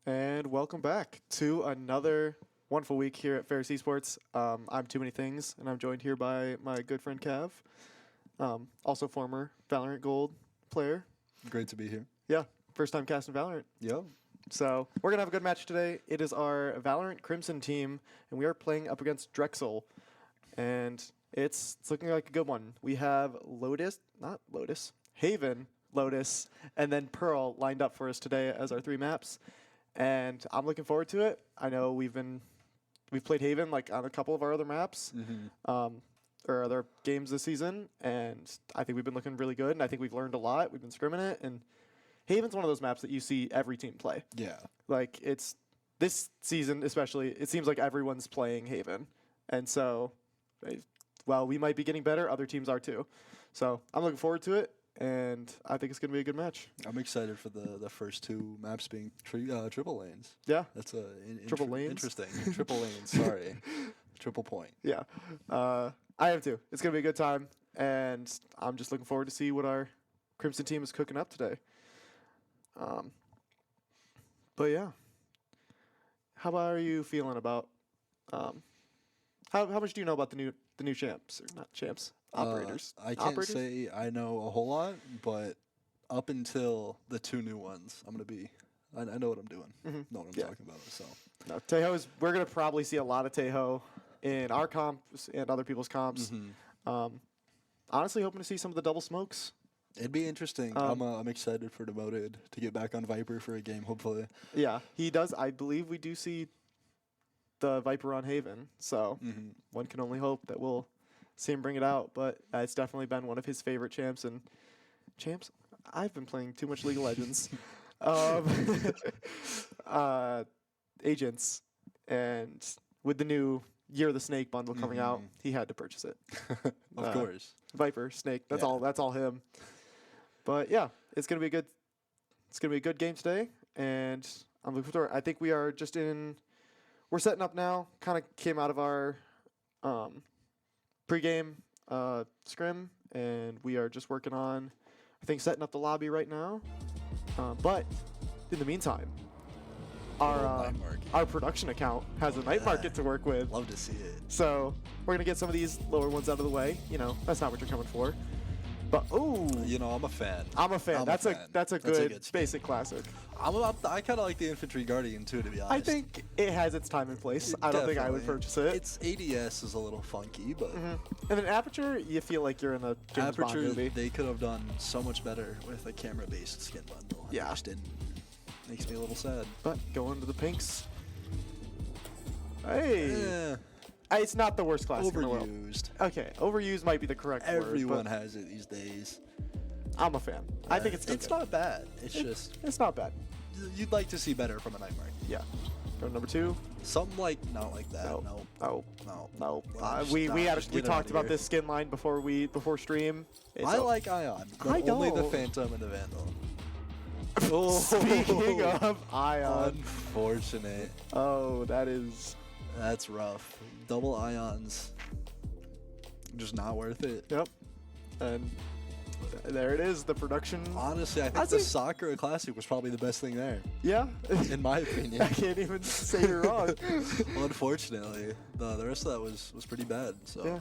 And welcome back to another wonderful week here at Ferris Esports. I'm Too Many Things, and I'm joined here by my good friend Cav, also former Valorant Gold player. Great to be here. Yeah, first time casting Valorant. Yep. So we're going to have a good match today. It is our Valorant Crimson team, and we are playing up against Drexel. And it's looking like a good one. We have Haven, Lotus, and then Pearl lined up for us today as our three maps. And I'm looking forward to it. I know we've played Haven like on a couple of our other maps, or other games this season, and I think we've been looking really good. And I think we've learned a lot. We've been scrimming it, and Haven's one of those maps that you see every team play. Yeah. Like it's this season especially. It seems like everyone's playing Haven, and so, well, we might be getting better. Other teams are too. So I'm looking forward to it. And I think it's going to be a good match. I'm excited for the first two maps being triple lanes. Yeah. That's Triple lanes? Interesting. Triple lanes, sorry. Triple point. Yeah. I am too. It's going to be a good time. And I'm just looking forward to see what our Crimson team is cooking up today. But yeah. How are you feeling about how much do you know about the new champs, or not champs, operators? I can't say I know a whole lot, but up until the two new ones, I know what I'm doing. Know what I'm talking about. So no, we're gonna probably see a lot of Tejo in our comps and other people's comps. Honestly, hoping to see some of the double smokes. It'd be interesting. I'm excited for Demoted to get back on Viper for a game, hopefully. Yeah, he does. I believe we do see the Viper on Haven, so one can only hope that we'll see him bring it out. But it's definitely been one of his favorite champs. And champs, I've been playing too much League of Legends. Agents, and with the new Year of the Snake bundle coming out, he had to purchase it. Of course, Viper, Snake. That's all. That's all him. But yeah, it's gonna be a good. It's gonna be a good game today, and I'm looking forward. I think we are just in. We're setting up now. Kind of came out of our pregame scrim, and we are just working on, I think, setting up the lobby right now. But in the meantime, our production account has a night market to work with. Love to see it. So we're gonna get some of these lower ones out of the way. You know, that's not what you're coming for. But I'm a fan. That's a good basic classic. I kind of like the Infantry Guardian too, to be honest. I think it has its time and place. I don't think I would purchase it. Its ADS is a little funky, but and then Aperture, you feel like you're in a James Bond movie. They could have done so much better with a camera-based skin bundle. Yeah, just didn't. Makes me a little sad. But going to the pinks. Hey. It's not the worst classic in the world. Overused. Okay, overused might be the correct word. Everyone has it these days. I'm a fan. I think it's It's not bad. It's not bad. You'd like to see better from a night market. Yeah. Go to number 2. Something not like that. No. We talked about this skin line before stream. I like Ion, but only the Phantom and the Vandal. Speaking of Ion. Unfortunate. Oh, that's rough. Double Ions. Just not worth it. Yep. And there it is, the production. Honestly, I think the Sakura Classic was probably the best thing there. Yeah. In my opinion. I can't even say you're wrong. Unfortunately. The rest of that was pretty bad. So. Yeah.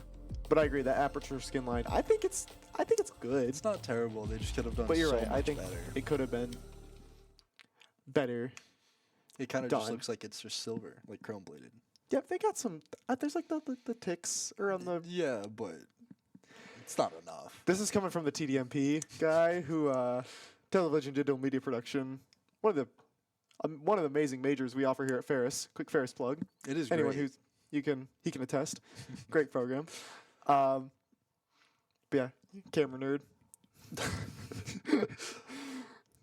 But I agree, that Aperture skin line, I think it's good. It's not terrible. They just could have done but you're so right. much I think better. It could have been better. It kind of just looks like it's just silver, like chrome bladed. Yeah, they got some. There's like the ticks around the. Yeah, but it's not enough. This is coming from the TDMP guy who television digital media production. One of the amazing majors we offer here at Ferris. Quick Ferris plug. It is anyone great. he can attest. Great program. But yeah, camera nerd.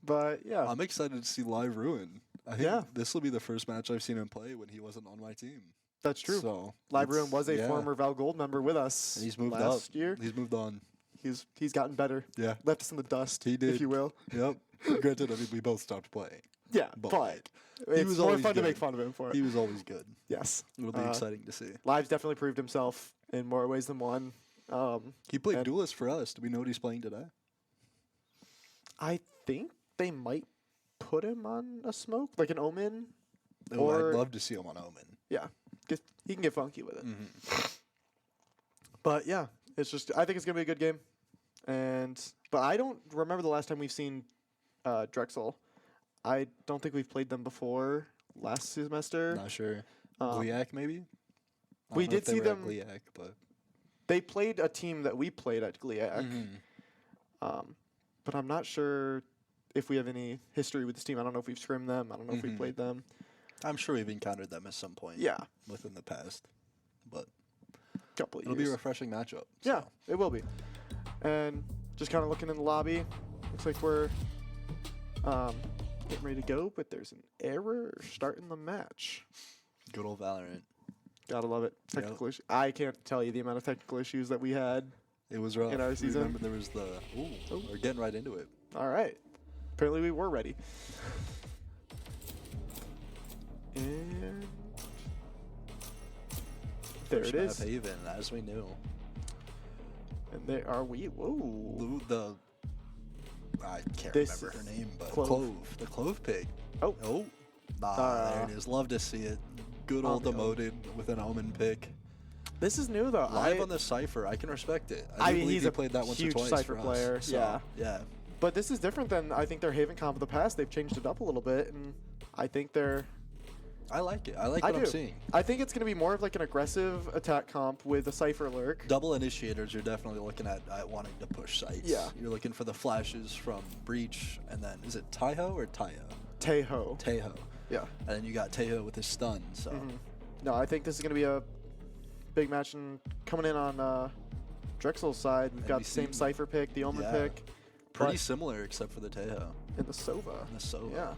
But yeah, I'm excited to see Live Ruin. I think this will be the first match I've seen him play when he wasn't on my team. That's true. So Live Ruin was a former Val Gold member with us. And he's moved last year. He's moved on. He's gotten better. Yeah. Left us in the dust, he did. if you will. Yep. Granted, I mean, we both stopped playing. Yeah, but it's was more always fun to good. make fun of him for it. He was always good. Yes. It'll be exciting to see. Live's definitely proved himself in more ways than one. He played Duelist for us. Do we know what he's playing today? I think they might put him on a smoke, like an Omen. Oh, I'd love to see him on Omen. Yeah, he can get funky with it. Mm-hmm. But yeah, it's just I think it's gonna be a good game, but I don't remember the last time we've seen Drexel. I don't think we've played them before last semester. Not sure. Um, GLIAC maybe. We did see them. GLIAC, but They played a team that we played at GLIAC. But I'm not sure if we have any history with this team. I don't know if we've scrimmed them. I don't know if we've played them. I'm sure we've encountered them at some point. Yeah. Within the past, but Couple of it'll years. be a refreshing matchup. Yeah, it will be. And just kind of looking in the lobby, looks like we're getting ready to go, but there's an error starting the match. Good old Valorant. Gotta love it. Technical issue. I can't tell you the amount of technical issues that we had. It was rough. In our season. Remember there was the. Ooh, we're getting right into it. All right. Apparently we were ready. And there it is. Haven, as we knew. And there are we. Whoa. I can't This remember her name, but Clove. The Clove Pig. Oh. There it is. Love to see it. Good old demoted with an Omen pick. This is new though. Live on the Cypher, I can respect it. I mean, he's he played that once or huge twice Cypher for us, player. so, yeah. But this is different than I think their Haven comp of the past. They've changed it up a little bit, and I think they're. I like it. I like what I'm seeing. I think it's going to be more of like an aggressive attack comp with a Cypher lurk. Double initiators, you're definitely looking at wanting to push sites. Yeah. You're looking for the flashes from Breach, and then is it Taiho or Tayo? Taeho. Yeah. And then you got Taeho with his stun. So. No, I think this is going to be a big match, and coming in on Drexel's side, we've got the same Cypher pick, the Omen pick. Pretty similar, except for the Taeho. And the Sova. Yeah.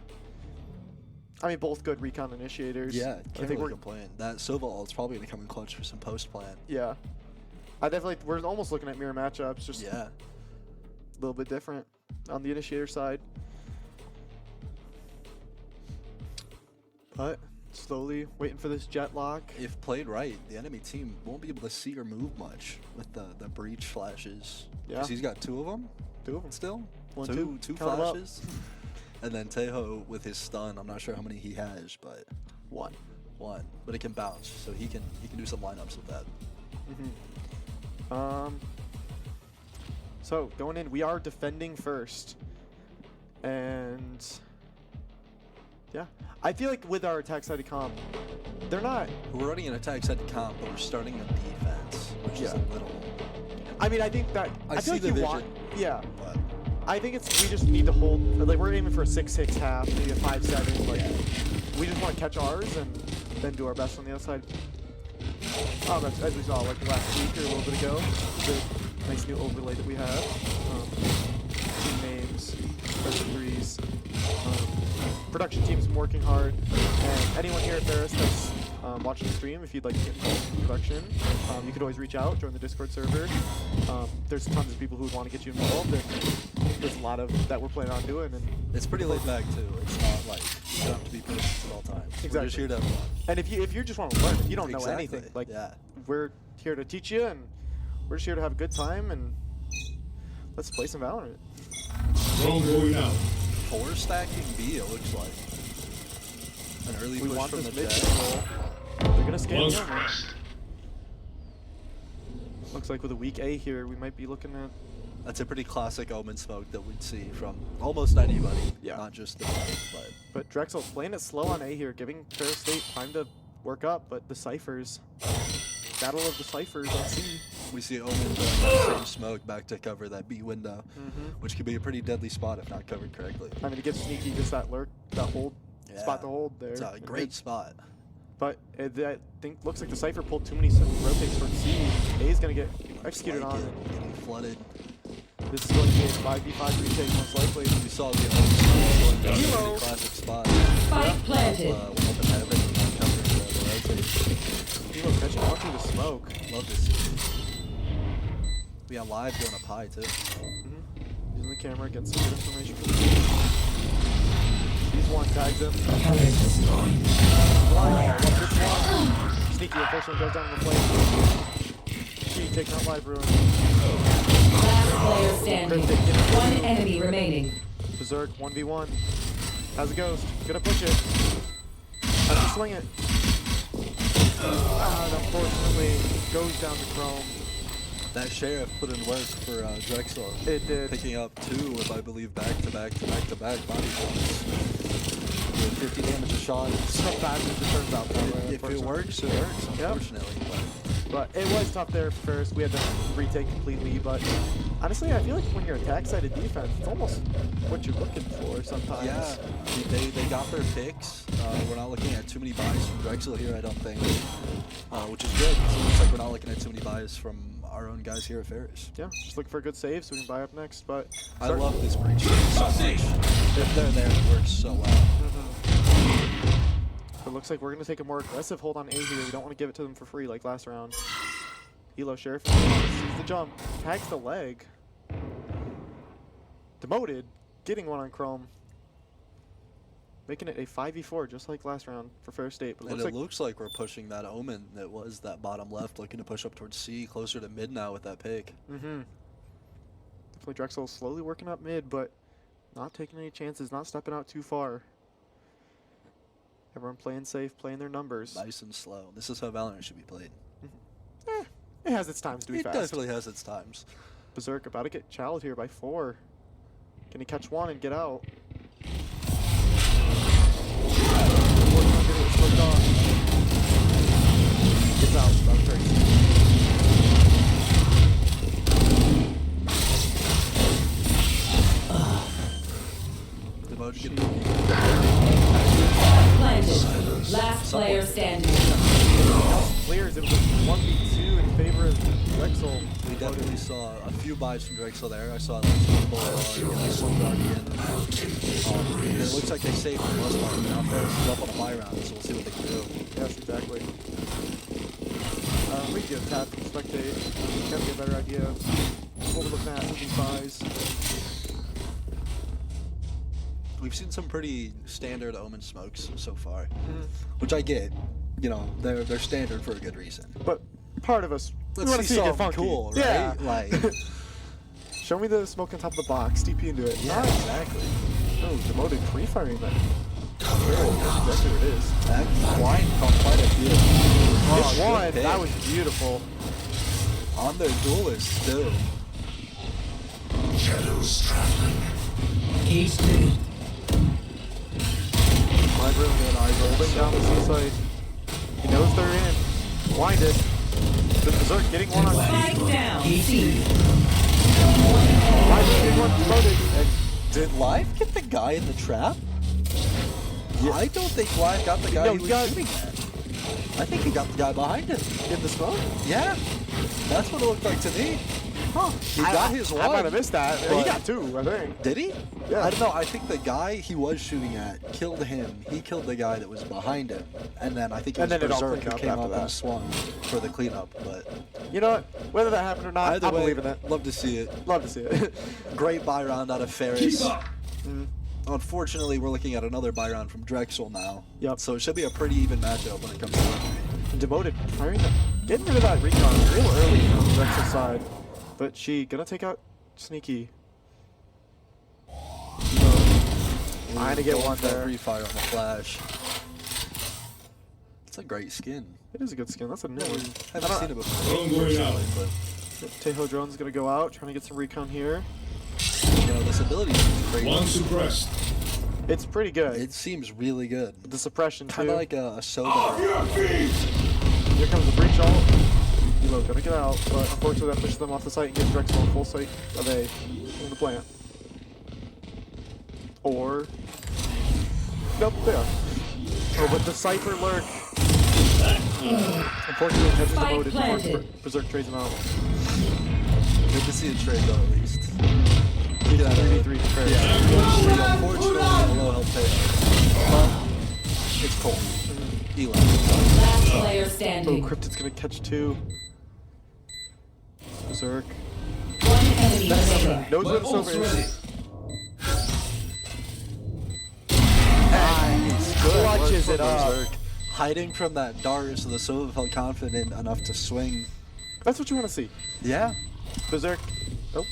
I mean, both good recon initiators. Yeah, can't really complain. That Sova ult's probably going to come in clutch for some post-plant. Yeah. We're almost looking at mirror matchups, just a little bit different on the initiator side. But slowly waiting for this jet lock. If played right, the enemy team won't be able to see or move much with the Breach flashes. Yeah. Because he's got two of them. Still? Two flashes. And then Taeho with his stun, I'm not sure how many he has, but one. But it can bounce, so he can do some lineups with that. So going in, we are defending first, and yeah, I feel like with our attack sided comp, they're not. We're running an attack sided comp, but we're starting a defense, which is a little. I mean, I think that I feel see like the you vision, want. Yeah. But I think we just need to hold, like we're aiming for a 6-6 half, maybe a 5-7, like we just want to catch ours and then do our best on the other side. That's, as we saw like last week or a little bit ago, the nice new overlay that we have. Team names, threes. Production team's been working hard, and anyone here at Ferris that's watching the stream, if you'd like to get involved in production, you could always reach out, join the Discord server. There's tons of people who would want to get you involved, and there's a lot of that we're planning on doing. And it's pretty laid back too. It's not like you don't have to be perfect at all times. Exactly. We're just here to have fun. And if you just want to learn, if you don't know anything, like we're here to teach you, and we're just here to have a good time, and let's play some Valorant. Four stacking B, it looks like. An early We push want from this the mid jet. control. They're gonna scan the Omen. Looks like with a weak A here, we might be looking at. That's a pretty classic Omen smoke that we'd see from almost anybody, not just the but. But Drexel's playing it slow on A here, giving Ferris State time to work up, but the Cyphers, battle of the Cyphers on C. We see Omen doing the same smoke back to cover that B window, which could be a pretty deadly spot if not covered correctly. I mean, it gets sneaky, just that lurk, that hold, spot to hold there. It's a great spot. But I think looks like the Cypher pulled too many rotates towards C. A is going to get executed on it. Getting flooded. This is going to be a 5v5 retake most likely. We saw the Omen going down to a Hero. pretty classic spot. Spike planted. Went up in heaven and covered the rotate. Hero catching out through the smoke. Love to see. We got live going up high too. Using the camera, getting some good information from the team. He's one, tags him. Sneaky, unfortunately goes down in the flame. She taking out live ruin. Last player standing. One enemy remaining. Berserk, 1v1. Has a ghost. Gonna push it. Has to swing it. And unfortunately, goes down to Chrome. That Sheriff put in work for Drexel. It did. Picking up 2 with, I believe, back-to-back body shots. With 50 damage a shot. It's not bad as it turns out. If it works, it works, unfortunately. Yep. But it was tough there for Ferris. We had to retake completely. But honestly, I feel like when you're attack-sided defense, it's almost what you're looking for sometimes. Yeah, they got their picks. We're not looking at too many buys from Drexel here, I don't think. Which is good. So it looks like we're not looking at too many buys from our own guys here at Ferris. Yeah, just looking for a good save so we can buy up next. But I love this breach so much. If they're there, it works so well. It looks like we're going to take a more aggressive hold on A here. We don't want to give it to them for free like last round. Elo Sheriff sees the jump, tags the leg. Demoted, getting one on Chrome. Making it a 5v4 just like last round for Ferris State. But it looks like we're pushing that Omen that was that bottom left, looking to push up towards C, closer to mid now with that pick. Definitely Drexel slowly working up mid, but not taking any chances, not stepping out too far. Everyone playing safe, playing their numbers. Nice and slow. This is how Valorant should be played. It has its times to be fast. It definitely has its times. Berserk about to get challenged here by 4. Can he catch one and get out? Gets out. About 30. Last player standing. Players, it was 1v2 in favor of Drexel. We definitely saw a few buys from Drexel there. I saw at least one Bulldog and one Guardian. It looks like they saved for the most part. Now Ferris is up on a buy round, so we'll see what they can do. Yes, exactly. We can get tap and spectate. Kind of get a better idea of what we're looking at with these buys. We've seen some pretty standard Omen smokes so far, which I get. You know, they're standard for a good reason. But part of us, we let's want to see it get funky. Cool, right? Yeah. Like, show me the smoke on top of the box. TP into it. Yeah, exactly. Oh, demoted pre-firing that. That's exactly what it is. That blind caught quite a beautiful. Hit one. That was beautiful. On their duelist too. Shadows traveling. Each two. My room and eyes holding down the seaside. He knows they're in. Blinded. The Berserk getting one on Spike down. C. Live getting one promoted. And Did Live get the guy in the trap? Yeah. I don't think Live got the guy he was shooting at. I think he got the guy behind him. in the smoke? Yeah. That's what it looked like to me. Huh. He got his one. I might have missed that. He but- got 2, I think. Did he? Yeah. I don't know. I think the guy he was shooting at killed him. He killed the guy that was behind him. And then I think it was And then it all Berserk cleaned who up came after up that. and swung for the cleanup. But You know what? Whether that happened or not, either I way, believe in it. love to see it. Love to see it. Great buy round out of Ferris. Keep up. Unfortunately, we're looking at another buy round from Drexel now. Yep. So it should be a pretty even matchup when it comes to that. Demoted, firing the, getting rid of that recon real early from the Drexel side. But she gonna take out Sneaky. Trying to get one there. Refire on the flash. It's a great skin. It is a good skin. That's a new one. Haven't seen it before. Drone going out. But Tejo Drone's gonna go out, trying to get some recon here. you know, this ability is great. One suppressed. It's pretty good. It seems really good. The suppression Kind too. of like a soda. Off your feet. Here comes the breach ult. Elo gonna get out, but unfortunately that pushes them off the site and gives Drexel a full sight of A in the plant. Or nope, they are. Oh, but the Cypher lurk. Unfortunately, catches Spike demoted before planted. Berserk trades him out. Good to see a trade though, at least. He did Yeah, 3v3 to trade. Yeah, unfortunately, a low health payoff. But it's cold. Eli. Last player Oh, standing. Cryptid's gonna catch 2. Berserk. One enemy remaining. Knows what My it's ult's over. ready. Nice. Good work Clutches from it up. Berserk. Hiding from that dart so the Sova felt confident enough to swing. That's what you want to see. Yeah. Berserk. Oh,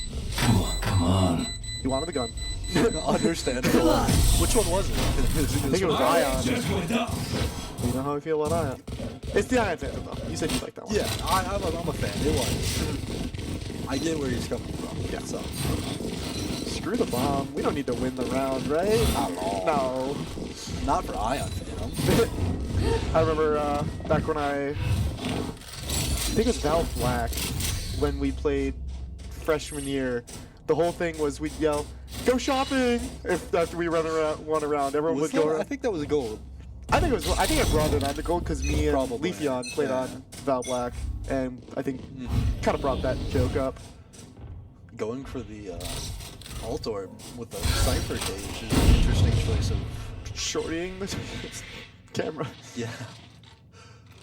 Come on. he wanted the gun. Understandable. Which one was it? I think it was Ion. Just went up. You know how I feel about Ion. It's the Ion Phantom though. You said you like that one. Yeah, I'm a fan. It was. I get where he's coming from. Yeah. So. Screw the bomb. We don't need to win the round, right? Not at all. No. Not for Ion Phantom. I remember back when I think it was Valve Black when we played freshman year. The whole thing was we'd yell, "Go shopping!" if after we run around one around. Everyone would go. I think that was a gold. I think I brought it on the gold because me and Probably. Leafeon played Yeah. on Val Black, and I think kind of brought that joke up. Going for the alt orb with the cipher cage is an interesting choice of. Shorting the camera. Yeah.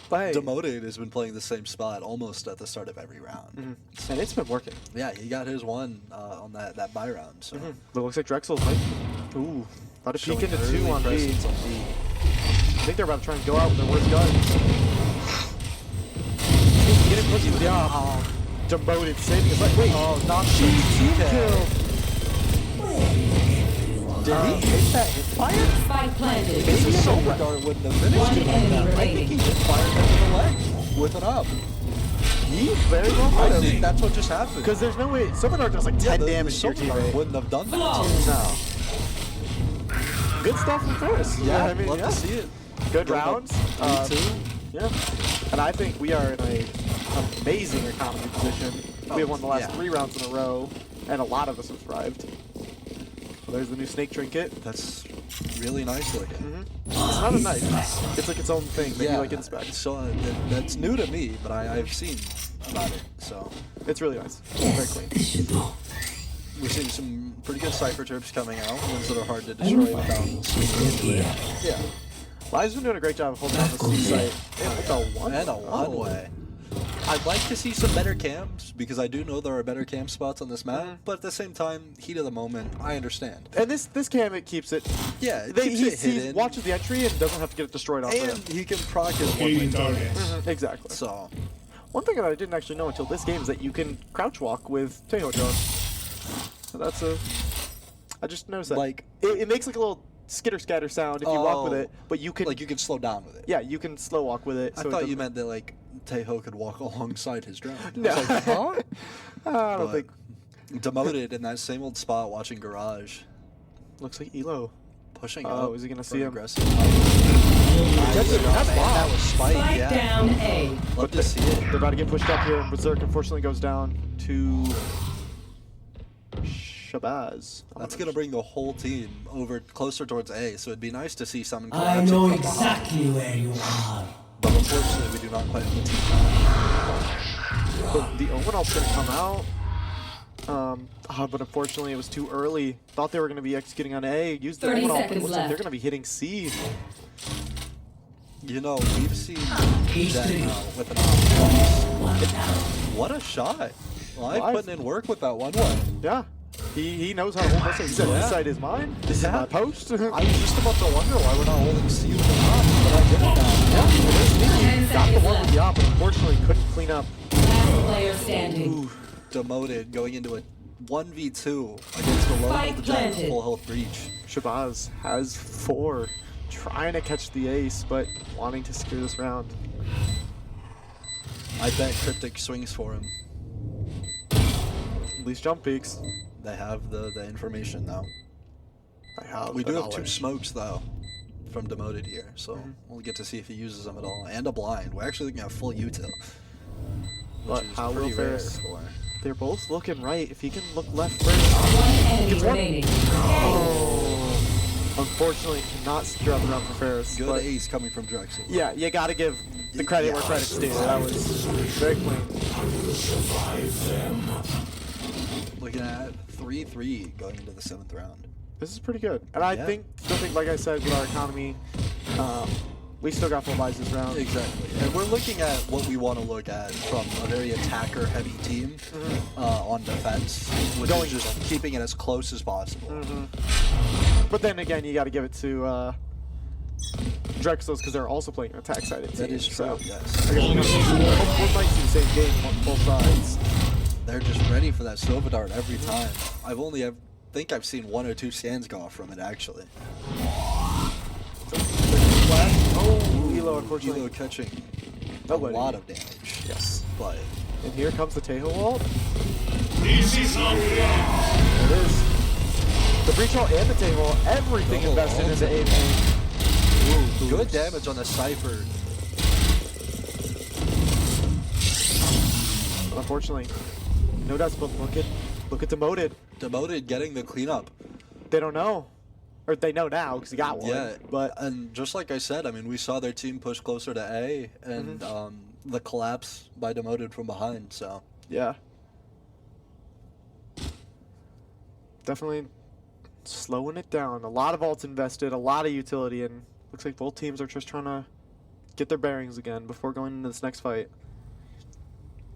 But hey, Demoted has been playing the same spot almost at the start of every round. and it's been working. Yeah, he got his one on that buy round. So. But it looks like Drexel's might. Ooh, about to peek Showing into early 2 on B. presence on B. I think they're about to try and go out with their worst guns. Get it pussy with the arm. Demoted saving his life. Wait, not team kill. kill. Did he hit that hit fire? Spike planted. Maybe a Silver Dart wouldn't have finished One it like enemy that. I think remaining. he just fired him in the leg with an up. He very well I might have. think that's what just happened. Because there's no way. Silver Dart does like 10 damage to your Silver Dart teammate. wouldn't have done that. No. Good stuff from Ferris. Yeah, I mean, love yeah. to see it. Good Going up rounds. 3-2. Yeah. And I think we are in a amazing economy position. We have won the last yeah. 3 rounds in a row, and a lot of us have thrived. Well, there's the new snake trinket. That's really nice looking. It's not a knife. It's like its own thing that you like inspect. So that's new to me, but I've seen about it. So It's really nice. Very clean. we're seeing some pretty good cipher terps coming out, ones that are hard to destroy without swinging into it. Yeah, Liza's been doing a great job of holding down the C site. And with a one. and a Oh. one-way. I'd like to see some better cams because I do know there are better cam spots on this map, but at the same time, heat of the moment, I understand. And this cam, it keeps it. Yeah, it They, keeps he it hidden, watches the entry and doesn't have to get it destroyed off and the he can proc his Gaining one-way targets. Exactly. So, One thing that I didn't actually know until this game is that you can crouch walk with Teho drone. So that's a. I just noticed that. Like- it makes like a little skitter scatter sound if you walk with Oh. it, but you can. like you can slow down with it. Yeah, you can slow walk with it. I so it thought you doesn't- meant that like Teho could walk alongside his drone. I No. was like, huh? I don't But think. demoted in that same old spot watching Garage. Looks like Elo. Pushing Oh, up. is he gonna see very him? Aggressive. That's Man, bomb. that was Spike, Spike yeah. down A. Love to see it. They're about to get pushed up here. Berserk unfortunately goes down to Shabazz. That's gonna bring the whole team over closer towards A, so it'd be nice to see someone I collapsing know from behind. exactly where you are. But unfortunately, we do not quite have the team. But the Omen ult's gonna come out. But unfortunately it was too early. Thought they were gonna be executing on A. Used the 30 Omen ult, but it seconds looks like they're left. gonna be hitting C. You know, we've seen He's that three. now with an op. One down. What a shot! Live Live. putting in work with that one way. Yeah. He knows how to hold this. He said, Yeah. this side is mine. This is Yeah. my post. I was just about to wonder why we're not holding C with an op, but I get it now. Yeah, it is sneaky. 10 Got the seconds one with the left. op, but unfortunately couldn't clean up. Last player standing. Ooh, demoted going into a 1v2 against the low Spike health giant planted. full health breach. Shabazz has 4. Trying to catch the ace, but wanting to secure this round. I bet Cryptic swings for him. At least jump peaks. They have the information now. I have We the do have 2 knowledge. smokes though from demoted here, so we'll get to see if he uses them at all. And a blind. We're actually looking at full util. But Which is how will pretty rare Ferris? for. They're both looking right. If he can look left first. One enemy Gets one. remaining. Oh. Unfortunately, cannot secure out the round for Ferris. Good but ace coming from Drexel. yeah, you gotta give the credit where credit's due. That was very clean. Looking at 3-3 going into the 7th round. This is pretty good. And I Yeah. still think, like I said, with our economy, we still got full buys this round. Exactly. And we're looking at what we want to look at from a very attacker-heavy team on defense, which Going is just keeping it as close as possible. But then again, you gotta give it to Drexel's because they're also playing an attack-sided team. That is true, So yes. I guess we might see the same game on both sides. They're just ready for that Silver Dart every time. I've only think I've seen 1 or 2 scans go off from it, actually. Oh, Elo, unfortunately. Elo catching Nobody. a lot of damage. Yes. But And here comes the Tejo ult. Easy something. There it is. The breach ult and the Tejo ult, everything Double invested ult. into aiming. good damage on the Cypher. Unfortunately, no doubts, but look at Demoted. Demoted getting the cleanup. They don't know. Or they know now because he got one. Yeah, But and just like I said, I mean, we saw their team push closer to A, and the collapse by Demoted from behind. So yeah. Definitely slowing it down. A lot of ults invested, a lot of utility, and looks like both teams are just trying to get their bearings again before going into this next fight.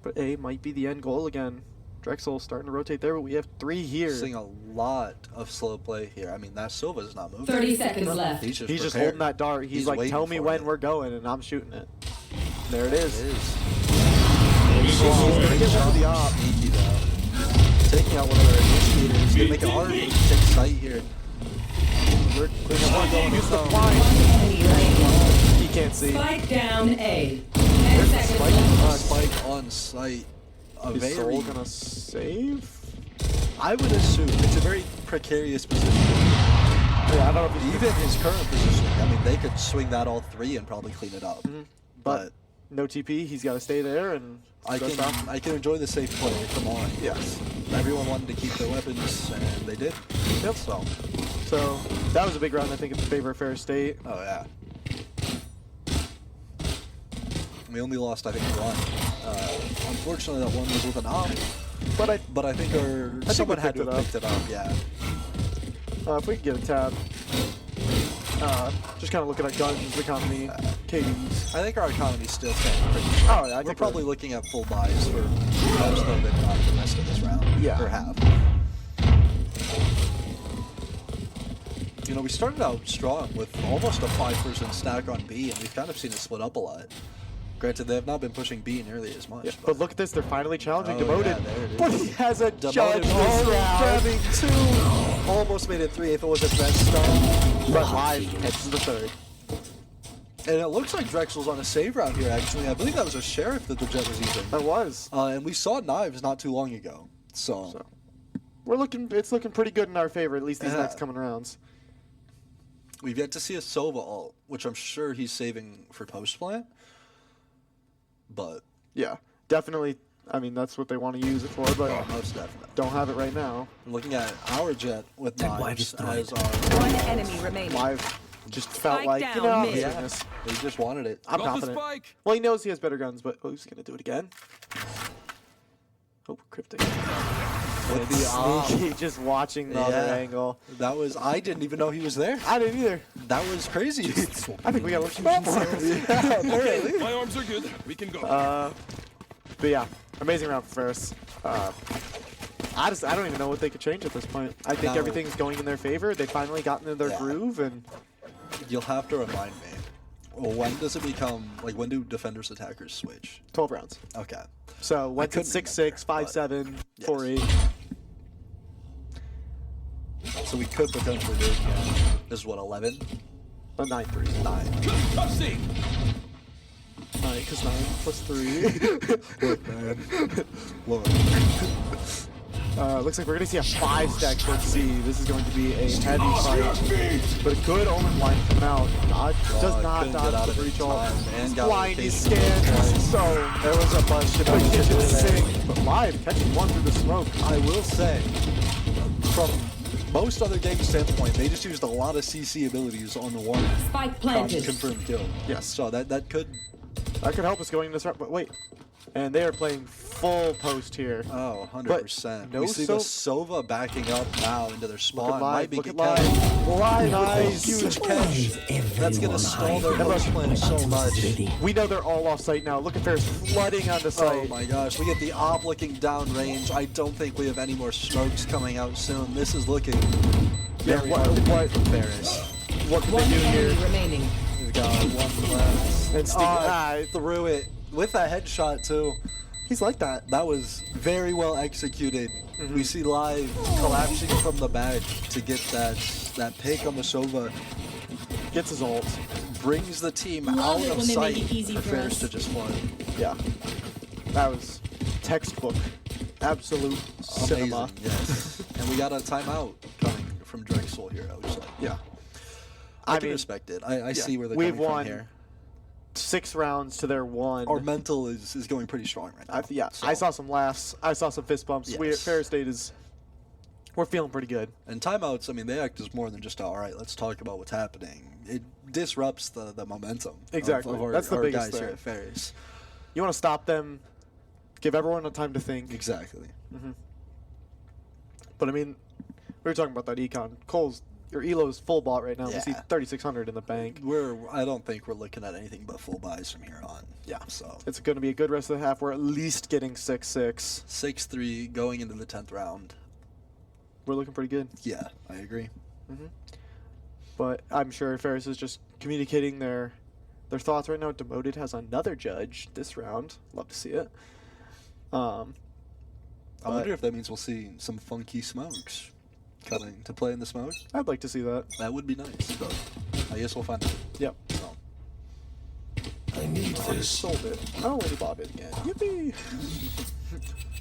But A might be the end goal again. Drexel starting to rotate there, but we have 3 here. seeing a lot of slow play here. I mean, that Silva's not moving. 30 seconds left. He's just, He's just prepared. holding that dart. He's like, waiting tell me for when it. we're going, and I'm shooting it. There it is. It is. He's gonna get one of the op. Sneaky, though. Taking out one of their initiators. Gonna make it hard to take sight here. We're going use the One flying. enemy remaining. He can't see. Spike down A. 10 seconds left. Spike on sight. A Is very, Soul gonna save? I would assume it's a very precarious position. Yeah, I don't know if he's Even his current position, I mean, they could swing that all 3 and probably clean it up. but no TP. He's got to stay there, and I go stop him. can enjoy the safe play. Come on. Yes. Everyone wanted to keep their weapons, and they did. Yep. So, That was a big round, I think, in favor of Ferris State. oh yeah. We only lost, I think, 1. Unfortunately, that one was with an op, But but I think someone had to have picked it up. Yeah. if we could get a tab, just kind of look at our guns, economy, KDs. I think our economy's still staying pretty strong. Oh, yeah, I We're think probably looking at full buys for most of, if not the rest of this round. Yeah. Or half. You know, we started out strong with almost a 5-person stack on B, and we've kind of seen it split up a lot. Granted, they have not been pushing B nearly as much. Yeah, but look at this, they're finally challenging Oh, Demoted. yeah, there it is. But he has a judge this Demoted round. grabbing 2. Almost made it 3 if it wasn't that stun. But live catches the 3rd. And it looks like Drexel's on a save round here, actually. I believe that was a Sheriff that the Jet was using. That was. And we saw Knives not too long ago. So. It's looking pretty good in our favor, at least these Yeah. next coming rounds. We've yet to see a Sova ult, which I'm sure he's saving for post plant. But Yeah, definitely. I mean, that's what they want to use it for, but most definitely. don't have it right now. Looking at our Jet with Tech wire Knives destroyed. as our. One enemy remaining. Live just felt Spike like, down, you know, mid. yeah. Yeah, they just wanted it. I'm confident. Well, he knows he has better guns, but he's going to do it again. Oh, cryptic. With the op. Sneaky, just watching the other Yeah. angle. That was. I didn't even know he was there. I didn't either. That was crazy. I think we got to look some more. Apparently. My arms are good. We can go. But yeah, amazing round for Ferris. I don't even know what they could change at this point. I think No. everything's going in their favor. They finally got into their Yeah. groove, and You'll have to remind me. Well, when does it become like? When do defenders attackers switch? 12 rounds. Okay. So went to couldn't 6-6, remember, 5-7, but- 4-8. So we could potentially do. This is what 11, 9-3. 9. Cussing. 9, because 9 plus 3. Look, man. Look. Looks like we're going to see a 5-stack towards C. This is going to be a heavy Off your fight. feet. But a good Omen line coming out. Does not couldn't get dodge out the of it breach in ult. time, and got Blind, he location scans. twice. So, There was a bunch of the kitchen thing. sink. But live, catching one through the smoke. I will say, from most other game standpoint, they just used a lot of CC abilities on the one Spike planted. confirmed kill. Yes. So that could. That could help us going in this round. But wait. And they are playing full post here. Oh, 100%. no We see the Sova backing up now into their Look spawn. at Might live. be Look at get catch. live. Live. Nice. Huge Huge catch. catch. That's gonna stall their push plan so much. We know they're all off site now. Look at Ferris flooding onto Oh site. my gosh, we get the op looking down range. I don't think we have any more smokes coming out soon. This is looking Yeah, very what- hard to beat what- for Ferris. What can One they do here? enemy remaining. We've got one left. And Steve, Threw it with a headshot too. He's like that. That was very well executed. We see live collapsing from the back to get that pick on the Sova. Gets his ult. Brings the team Love out it of when they make sight it easy for for Ferris us. to just flood. Yeah. That was textbook. Absolute cinema. Amazing, yes. And we got a timeout coming from Drexel here, I would say. Yeah. I I can mean, respect it. I see where they're we've coming won from here. 6 rounds to their 1. Our mental is going pretty strong right now. Yeah, so. I saw some laughs. I saw some fist bumps. Yes. Ferris State we're feeling pretty good. And timeouts, I mean, they act as more than just, all right, let's talk about what's happening. It disrupts the momentum Exactly. of our, That's the our biggest guys here thing. at Ferris. You want to stop them, give everyone a time to think. Exactly. But I mean, we were talking about that econ. Your elo is full bot right now. We see Yeah. 3,600 in the bank. I don't think we're looking at anything but full buys from here on. Yeah. So It's going to be a good rest of the half. We're at least getting 6-6. 6-3 going into the 10th round. We're looking pretty good. Yeah, I agree. But I'm sure Ferris is just communicating their thoughts right now. Demoted has another judge this round. Love to see it. I wonder if that means we'll see some funky smokes coming to play in the smoke. I'd like to see that. That would be nice, but I guess we'll find out. Yep. So. I need this. Sold it. Oh, Lady Bob it again. Yippee!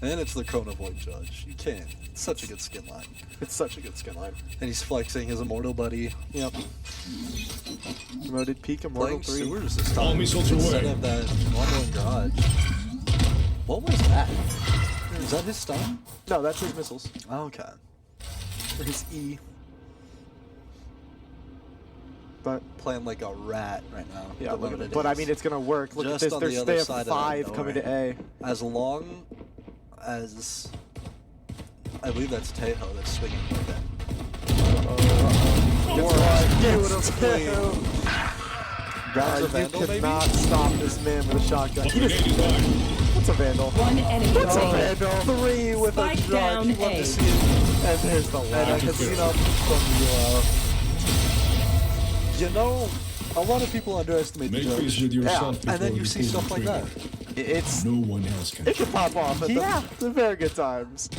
And it's the Cone Void Judge. You can't. It's such a good skin line. It's such a good skin line. And he's flexing his immortal buddy. Yep. Promoted peak Immortal Playing 3. sewers this All time missiles instead away. of that normal garage. What was that? Is that his stun? No, that's his missiles. Oh, okay. Or his E. But Playing like a rat right now. yeah, the look at way it. it But I is. mean, it's gonna work. Look Just at on this. the They other have side of that 5 coming to A. As long as I believe that's Tejo that's swinging like that. Grabs a You Vandal, maybe? cannot stop this man with a shotgun. He just, Grenade is live. what's a Vandal? One enemy What's a remaining. Vandal? 3 with Spike a drug. down You love A. to see it. And there's the And a last. casino from you know, a lot of people underestimate the Make peace judge. with yourself And then before you see pull the stuff like that. trigger. It's No one else can. it can pop off at the very good times.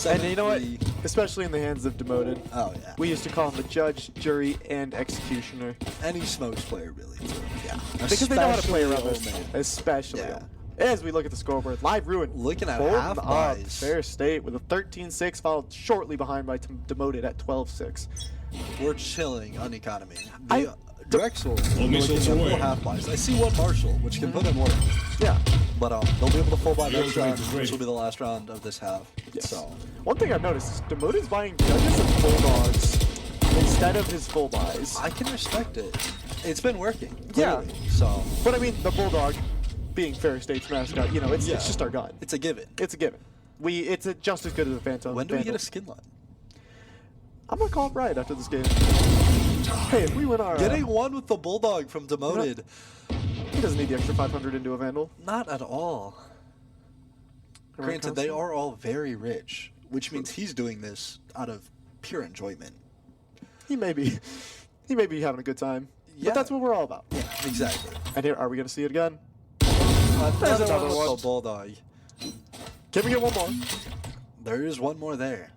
And you know what? 7-3. Especially in the hands of Demoted. Oh, yeah. We used to call him the judge, jury, and executioner. Any smokes player, really, too. Yeah. Because they know how to play around Especially this. Old Man. Especially. Yeah. As we look at the scoreboard, live ruin. Looking at holding half up buys. Ferris State with a 13-6, followed shortly behind by Demoted at 12-6. We're chilling on economy. I- The Drexel All missiles looking at away. full half buys. I see one Marshall, which can put in work. Yeah. But they'll be able to full buy Shield next range round, is which ready. will be the last round of this half. Yes. So One thing I've noticed is Demoted's buying judges and bulldogs instead of his full buys. I can respect it. It's been working. Yeah. Clearly. So But I mean, the bulldog, being Ferris State's mascot, it's Yeah. just our gun. it's a given. It's a given. It's just as good as a Phantom. When do we get Vandal. a skin line? I'm gonna call it right after this game. Hey, if we win our, Getting one with the Bulldog from Demoted. he doesn't need the extra 500 into a Vandal. Not at all. Granted, they are all very rich, which means he's doing this out of pure enjoyment. He may be having a good time. Yeah. But that's what we're all about. Yeah, exactly. And here, are we gonna see it again? There's another with one. the Bulldog. Can we get one more? There is one more there.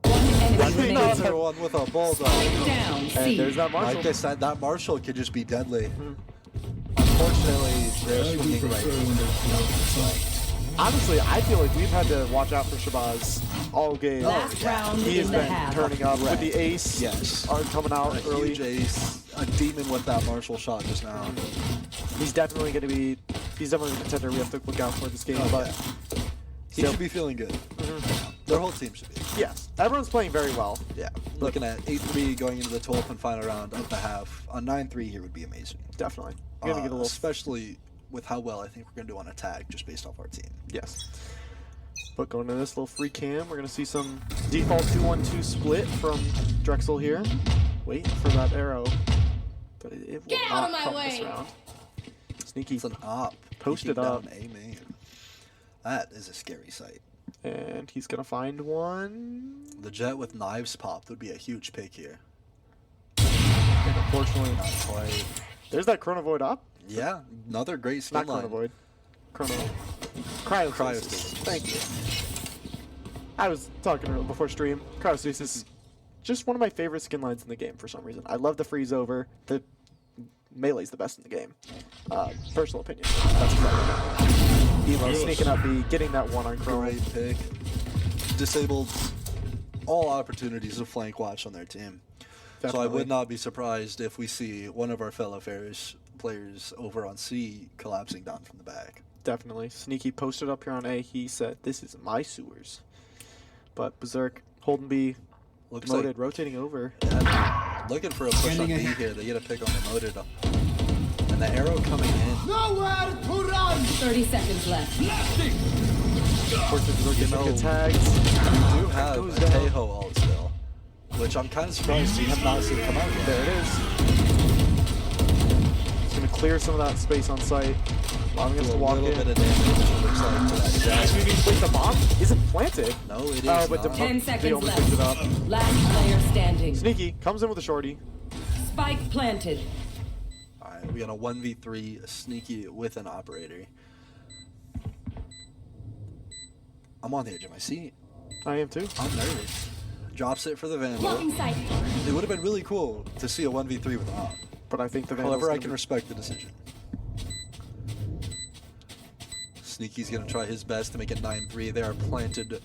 One enemy remaining. Another one with a Bulldog. Down And C. there's that Marshall. Like I said, that Marshall could just be deadly. Unfortunately, they're I do swinging prefer right. when they pull out the fight. Honestly, I feel like we've had to watch out for Shabazz all game. Last round He has in the been half. turning up with the ace. Yes. Are coming out A early. huge ace, a demon with that Marshall shot just now. He's definitely going to be. He's definitely a contender we have to look out for this game. Oh, but yeah. He still- should be feeling good. Their whole team should be. yes, everyone's playing very well. Yeah. Looking at 8-3 going into the 12th and final round of the half. A 9-3 here would be amazing. Definitely. We're gonna get a little. Especially with how well I think we're going to do on attack just based off our team. Yes. But going to this little free cam, we're gonna see some default 2-1-2 split from Drexel here. Wait for that arrow, but it will Get out not of my come way. this round. Sneaky. It's an op. Post peeking it up. down A main. That is a scary sight. And he's gonna find one. The jet with knives popped would be a huge pick here. And unfortunately, Not quite. there's that Chrono Void up. Yeah, another great skin Not line. Chrono Void. Chrono. Cryostasis. Cryostasis. Thank you. I was talking to him before stream. Cryostasis, just one of my favorite skin lines in the game for some reason. I love the freeze over. The melee's the best in the game. Personal opinion. That's exactly. Elo sneaking up B, getting that one on Chrome. Great pick. Disabled all opportunities to flank watch on their team. So I Definitely. would not be surprised if we see one of our fellow Ferris players over on C collapsing down from the back. Definitely. Sneaky posted up here on A. He said, "This is my sewers." But Berserk holding B, Looks demoted, rotating over. like looking for a push on B here. They get a pick on demoted. And the arrow coming in. Nowhere to run! 30 seconds left. Fortunate Berserk getting some good tags. We do have goes a down. Teiho ult still, which I'm kind of surprised we have not seen come out yet. There it is. It's going to clear some of that space on site, allowing us Do to a walk little in. bit of damage, it looks like, to that jab. Wait, the bomb isn't planted. No, it is Oh, but not. 10 they seconds only left. picked it up. Last player standing. Sneaky comes in with a shorty. Spike planted. Alright, we got a 1v3 Sneaky with an operator. I'm on the edge of my seat. I am too. I'm nervous. Drops it for the Vandal. Blocking sight. It would have been really cool to see a 1v3 with Op. But I think the Vandal's However, I gonna can be- respect the decision. Sneaky's gonna try his best to make it 9-3. They are planted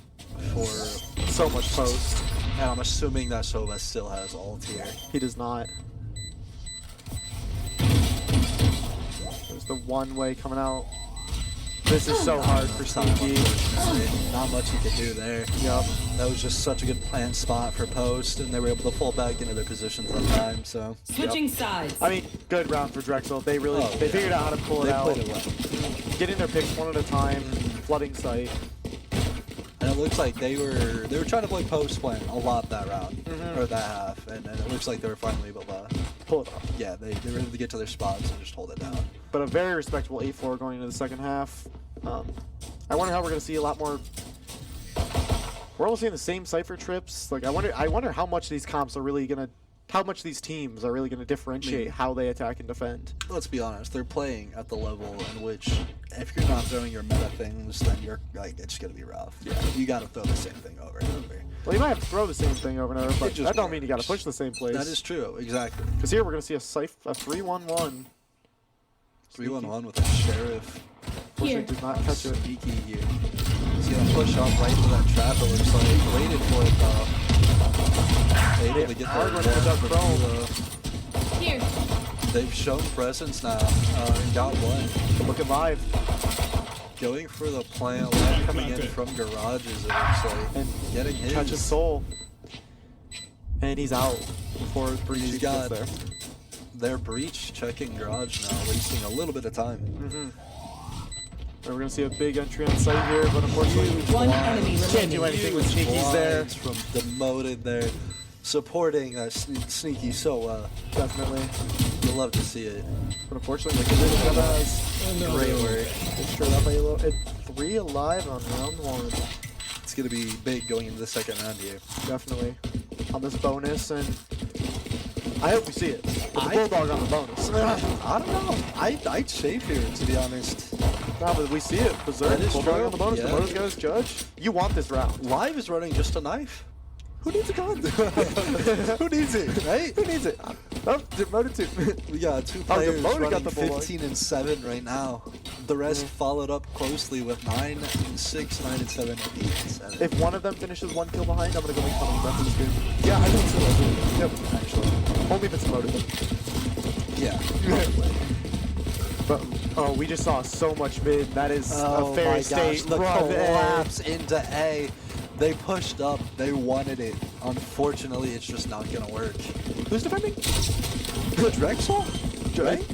for, so much post. and I'm assuming that Sova still has ult here. He does not. There's the one way coming out. This is so hard for Sneaky. Not much he could do there. Yup. That was just such a good plant spot for post, and they were able to pull back into their positions on time. So Switching sides. I mean, good round for Drexel. They really Oh, they yeah. figured out how to pull it They out. played it well. Getting their picks one at a time, flooding site. And it looks like they were trying to play post plant a lot that round or that half, and it looks like they were finally able to. Pull it off. Yeah, they were able to get to their spots and just hold it down. But a very respectable 8-4 going into the second half. I wonder how we're going to see a lot more. We're all seeing the same Cypher trips. Like I wonder how much these comps are really going to, how much these teams are really going to differentiate how they attack and defend. Let's be honest, they're playing at the level in which if you're not throwing your meta things, then you're like it's gonna be rough. Yeah, you gotta throw the same thing over and over. Well, you might have to throw the same thing over and over, but just that don't mean you got to works. push the same place. That is true, exactly. Because here we're going to see a 3-1-1. 3-1-1 with a sheriff. Here. Fortunately, did not catch it. Sneaky here. He's gonna push up right into that trap. It looks like he waited for it though. Able to get Hard there. one to duck Chrome. Here. They've shown presence now and got one. Looking live. Going for the plant, one coming in from garages, it looks like. And Getting his. Catches Soul. And he's out before Breach He's gets got there. their breach checking garage now, wasting a little bit of time. And we're going to see a big entry on site here, but unfortunately, One enemy can't do remaining. anything with Sneaky's there. Blinds from demoted there, supporting Sneaky so well. Definitely. You'll love to see it. But unfortunately, the Kazoo has Great work. straight up Halo. It's 3 alive on round 1. It's gonna be big going into the second round here. Definitely. On this bonus, and I hope we see it. With the Bulldog on the bonus. I don't know. I'd shave here, to be honest. No, but we see it. Berserk, That is Bulldog true. on the bonus. Yeah. The bonus goes Judge. You want this round. Live is running just a knife. Who needs a gun? Who needs it, right? Who needs it? Oh, demoted too. We got two Oh, players Demoted got running the Bulldog. 15 and 7 right now. The rest followed up closely with 9 and 6, 9 and 7, and 8 and 7. If one of them finishes 1 kill behind, I'm gonna go make fun of them after this game. Yeah, I think so. Yep, actually. Only if it's demoted. Yeah. But oh, we just saw so much mid. That is Oh a fair my state. gosh, the run collapse into A. They pushed up, they wanted it. Unfortunately, it's just not gonna work. Who's defending? Drexel? Right?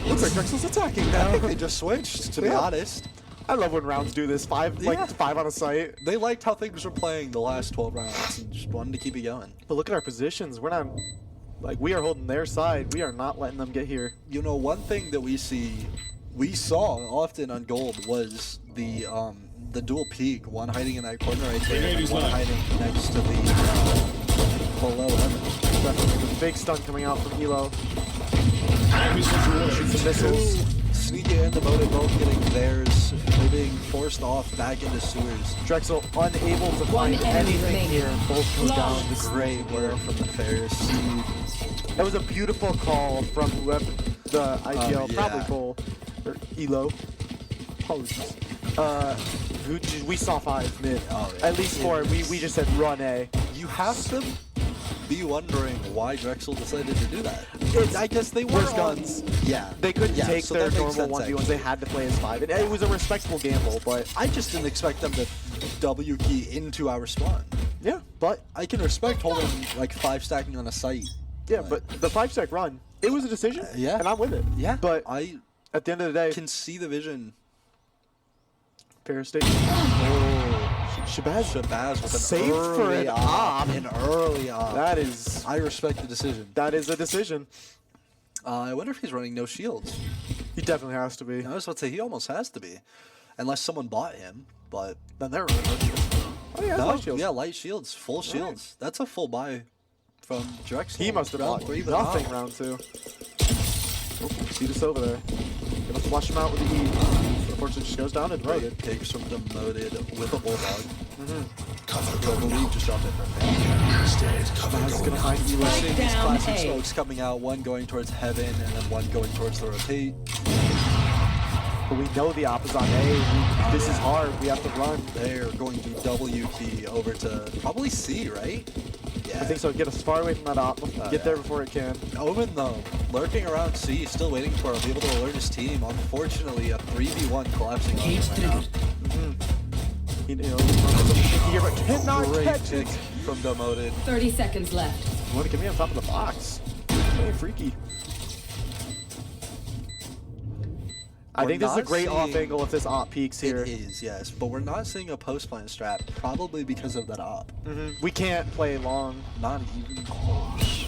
Looks like Drexel's attacking I now. think they just switched, to be Yeah. honest. I love when rounds do this. Five on a site. They liked how things were playing the last 12 rounds and just wanted to keep it going. But look at our positions. We're not like we are holding their side. We are not letting them get here. You know, one thing that we saw often on Gold was the dual peak, one hiding in that corner right there, and one hiding next to the below heaven. Definitely the big stun coming out from Elo. Shoots some missiles. sneaking in, Demoted both getting theirs. They're being forced off back into sewers. Drexel unable to One find enemy anything remaining. here. Both go down. Flawless. Great work from the Ferris. That was a beautiful call from whoever the IPL, yeah. probably Cole or Elo. Apologies. We saw 5 mid. Oh, yeah. At least 4. We just said run A. You have to be wondering why Drexel decided to do that. I guess they were Worst on- guns. Yeah. They couldn't take so their that makes normal sense, 1v1s. They had to play as 5. And it was a respectable gamble, but I just didn't expect them to W key into our spawn. yeah, but I can respect holding like 5 stacking on a site. yeah, but the 5-stack run, it was a decision. Yeah. And I'm with it. Yeah. But I at the end of the day, can see the vision. Ferris State. Oh, Shabazz. Shabazz with an Saved for early an op. op. An early op. That is I respect the decision. that is a decision. I wonder if he's running no shields. He definitely has to be. I was about to say he almost has to be, unless someone bought him. But Then they're running. Oh yeah, no, light shields. yeah, light shields, full shields. That's a full buy from Drexel. He must have Round bought 3, but nothing not. round 2. Oh, see this over there. Gonna flush him out with the E. Unfortunately, just goes down and Great loaded. picks from Demoted with a bulldog. Cover I going believe out. just dropped it from him. He's dead. Cover He's going gonna out. find Elo. Spike These down classic A. smokes coming out, one going towards heaven and then one going towards the rotate. But we know the op is on A. This is hard. We have to run. They're going to W key over to probably C, right? Yeah. I think so. Get us far away from that op. Get there yeah. before it can. Omen though, lurking around C, still waiting for him, be able to alert his team. Unfortunately, a 3v1 collapsing on him Cage right now. triggered. You know, but cannot Great catch pick it. from Demoted. 30 seconds left. You want to get me on top of the box? Hey, freaky. I We're think this is a not great off seeing- angle if this op peaks here. It is, yes, but we're not seeing a post plant strat, probably because of that op. We can't play long. Not even close.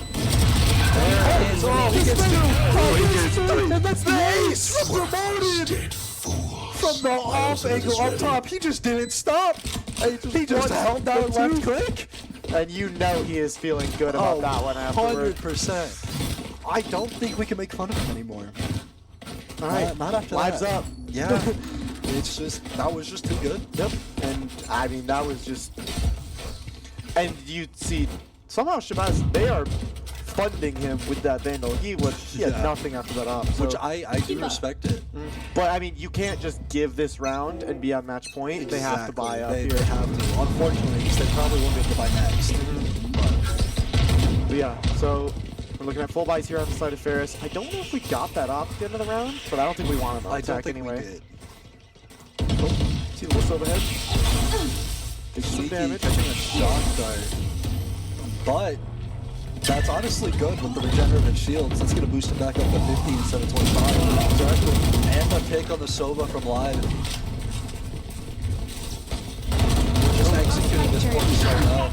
Oh, he gets 2! Oh, he gets 3! And that's the ace from Demoted! Dead fool. From the off angle up top, he just didn't stop. He just held down left click. And you know he is feeling good about that one afterward. 100%. I don't think we can make fun of him anymore. All right, Not after lives that. up. Yeah. It's just, that was just too good. Yep. And I mean, that was just. And you see, somehow Shabazz, they are funding him with that Vandal. He had Yeah. nothing after that op. So. Which I do respect it. But I mean, you can't just give this round and be on match point. They have to buy up They here. have to. Unfortunately, because they probably won't be able to buy next. But yeah, so we're looking at full buys here on the side of Ferris. I don't know if we got that op at the end of the round, but I don't think we want him on I don't attack think anyway. we did. Oh, see the list overhead. Takes some Sneaky damage. catching a shock dart. But that's honestly good with the regenerative shields. That's going to boost him back up to 50 instead of 25. Exactly. And the pick on the Sova from live. Just executing this point so well.